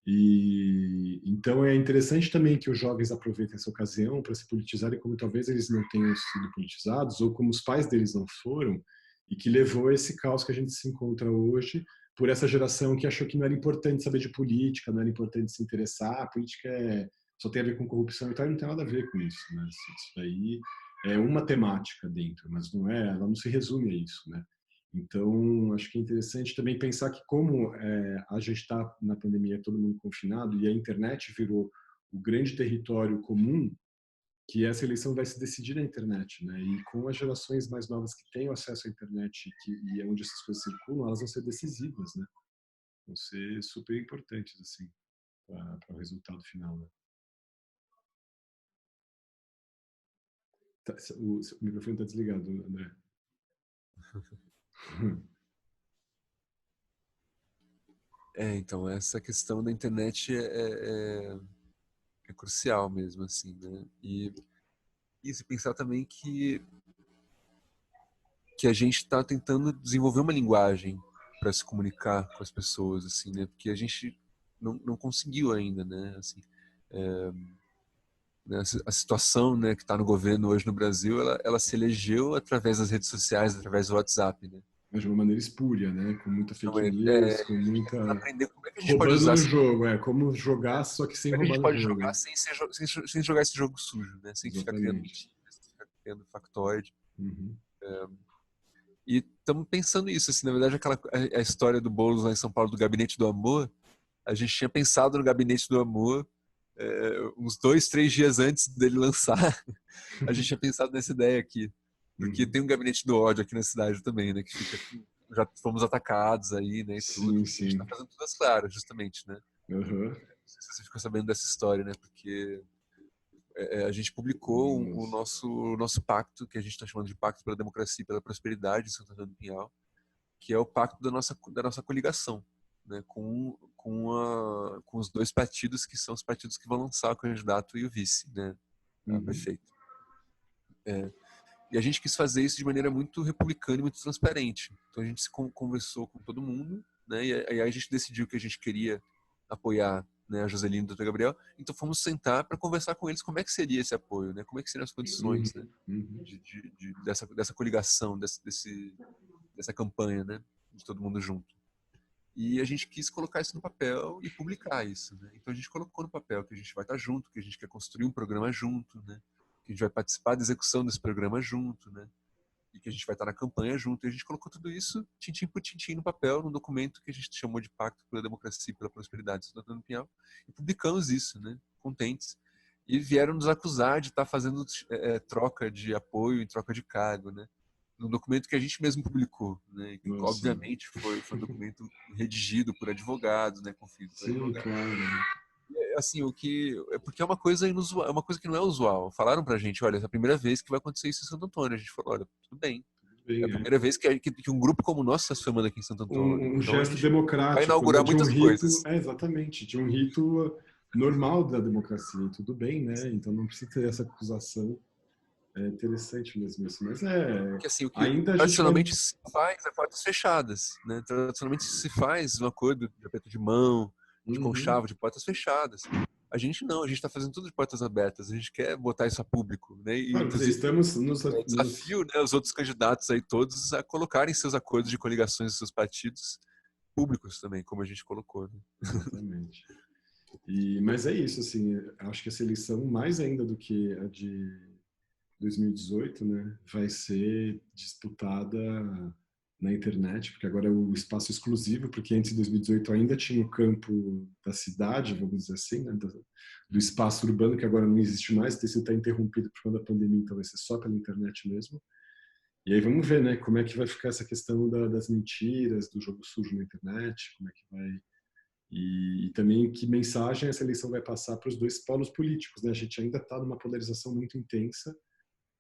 E então é interessante também que os jovens aproveitem essa ocasião para se politizarem como talvez eles não tenham sido politizados ou como os pais deles não foram e que levou a esse caos que a gente se encontra hoje por essa geração que achou que não era importante saber de política, não era importante se interessar, a política só tem a ver com corrupção e tal, e não tem nada a ver com isso, né? Isso daí é uma temática dentro, mas não é, ela não se resume a isso, né? Então, acho que é interessante também pensar que como a gente está na pandemia, todo mundo confinado, e a internet virou o grande território comum, que essa eleição vai se decidir na internet, né? E com as gerações mais novas que têm acesso à internet e é onde essas coisas circulam, elas vão ser decisivas, né? Vão ser super importantes, assim, para o resultado final, né? O microfone está desligado, André. Então, essa questão da internet é crucial mesmo, assim, né? E se pensar também que a gente está tentando desenvolver uma linguagem para se comunicar com as pessoas, assim, né? Porque a gente não conseguiu ainda, né? Assim, né, a situação, né, que está no governo hoje no Brasil, ela se elegeu através das redes sociais, através do WhatsApp, né? Mas de uma maneira espúria, né? Com muita Então, fake news, com a gente está tentando muita... aprender como é que a gente pode Roubando usar, no jogo, como jogar, só que sem como é que a roubar gente no pode jogo. jogar sem jogar esse jogo sujo, né? Sem ficar criando Exatamente. mentiras, sem ficar criando factoide. Uhum. E estamos pensando isso, assim, na verdade, a história do Boulos lá em São Paulo, do Gabinete do Amor, a gente tinha pensado no Gabinete do Amor uns 2, 3 dias antes dele lançar. A gente tinha pensado nessa ideia aqui. Porque Uhum. tem um Gabinete do Ódio aqui na cidade também, né? Que fica. Já fomos atacados aí, né? E tudo. Sim, A gente tá sim. fazendo tudo às claras, justamente, né? Uhum. Não sei se você ficou sabendo dessa história, né? Porque a gente publicou Nossa. o nosso pacto, que a gente está chamando de Pacto pela Democracia e pela Prosperidade em Santo Antônio do Pinhal, que é o pacto da nossa coligação, né, com os dois partidos que são os partidos que vão lançar o candidato e o vice, né, a Uhum. prefeito. E a gente quis fazer isso de maneira muito republicana e muito transparente. Então a gente se conversou com todo mundo, né, e aí a gente decidiu que a gente queria apoiar, né, a Joselina e o Dr. Gabriel. Então fomos sentar para conversar com eles como é que seria esse apoio, né, como é que seriam as Uhum. condições, né, Uhum. dessa coligação, dessa campanha, né, de todo mundo junto. E a gente quis colocar isso no papel e publicar isso, né? Então a gente colocou no papel que a gente vai estar junto, que a gente quer construir um programa junto, né? Que a gente vai participar da execução desse programa junto, né? E que a gente vai estar na campanha junto. E a gente colocou tudo isso, tintim por tintim, no papel, num documento que a gente chamou de Pacto pela Democracia e pela Prosperidade de Santo Antônio do Pinhal, e publicamos isso, né? Contentes. E vieram nos acusar de estar fazendo troca de apoio em troca de cargo, né? Num documento que a gente mesmo publicou, né? E que, Nossa. obviamente foi um documento redigido por advogados, né? Conferido por Sim, advogados. claro. Assim, porque é uma coisa inusual, é uma coisa que não é usual. Falaram pra gente, olha, é a primeira vez que vai acontecer isso em Santo Antônio. A gente falou, olha, tudo bem. É a Bem, primeira vez que um grupo como o nosso está se formando aqui em Santo Antônio. um Então a gesto gente vai democrático, né? inaugurar De um muitas rito, coisas. exatamente, de um rito normal da democracia. E tudo bem, né? Então não precisa ter essa acusação. É interessante mesmo isso. Mas Porque assim, o que ainda a gente vai. tradicionalmente se faz é portas fechadas, né? Tradicionalmente se faz um acordo de aperto de mão, de Uhum. conchavo, de portas fechadas. A gente não, a gente está fazendo tudo de portas abertas. A gente quer botar isso a público, né? E Claro, dizer, inclusive estamos desafio, né, os outros candidatos aí todos a colocarem seus acordos de coligações dos seus partidos públicos também, como a gente colocou, né? Exatamente. Mas é isso, assim, acho que essa eleição, mais ainda do que a de 2018, né, vai ser disputada na internet, porque agora é o espaço exclusivo, porque antes de 2018 ainda tinha o campo da cidade, vamos dizer assim, né, do espaço urbano, que agora não existe mais, o tecido está interrompido por conta da pandemia, então vai ser só pela internet mesmo. E aí vamos ver, né, como é que vai ficar essa questão das mentiras, do jogo sujo na internet, como é que vai e também que mensagem essa eleição vai passar para os dois polos políticos, né? A gente ainda está numa polarização muito intensa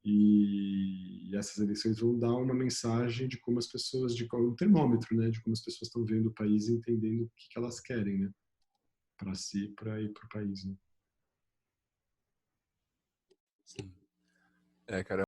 e essas eleições vão dar uma mensagem de como as pessoas, de qual um termômetro, né? De como as pessoas estão vendo o país e entendendo o que elas querem, né? Para si, para ir para o país, né? Sim. Cara,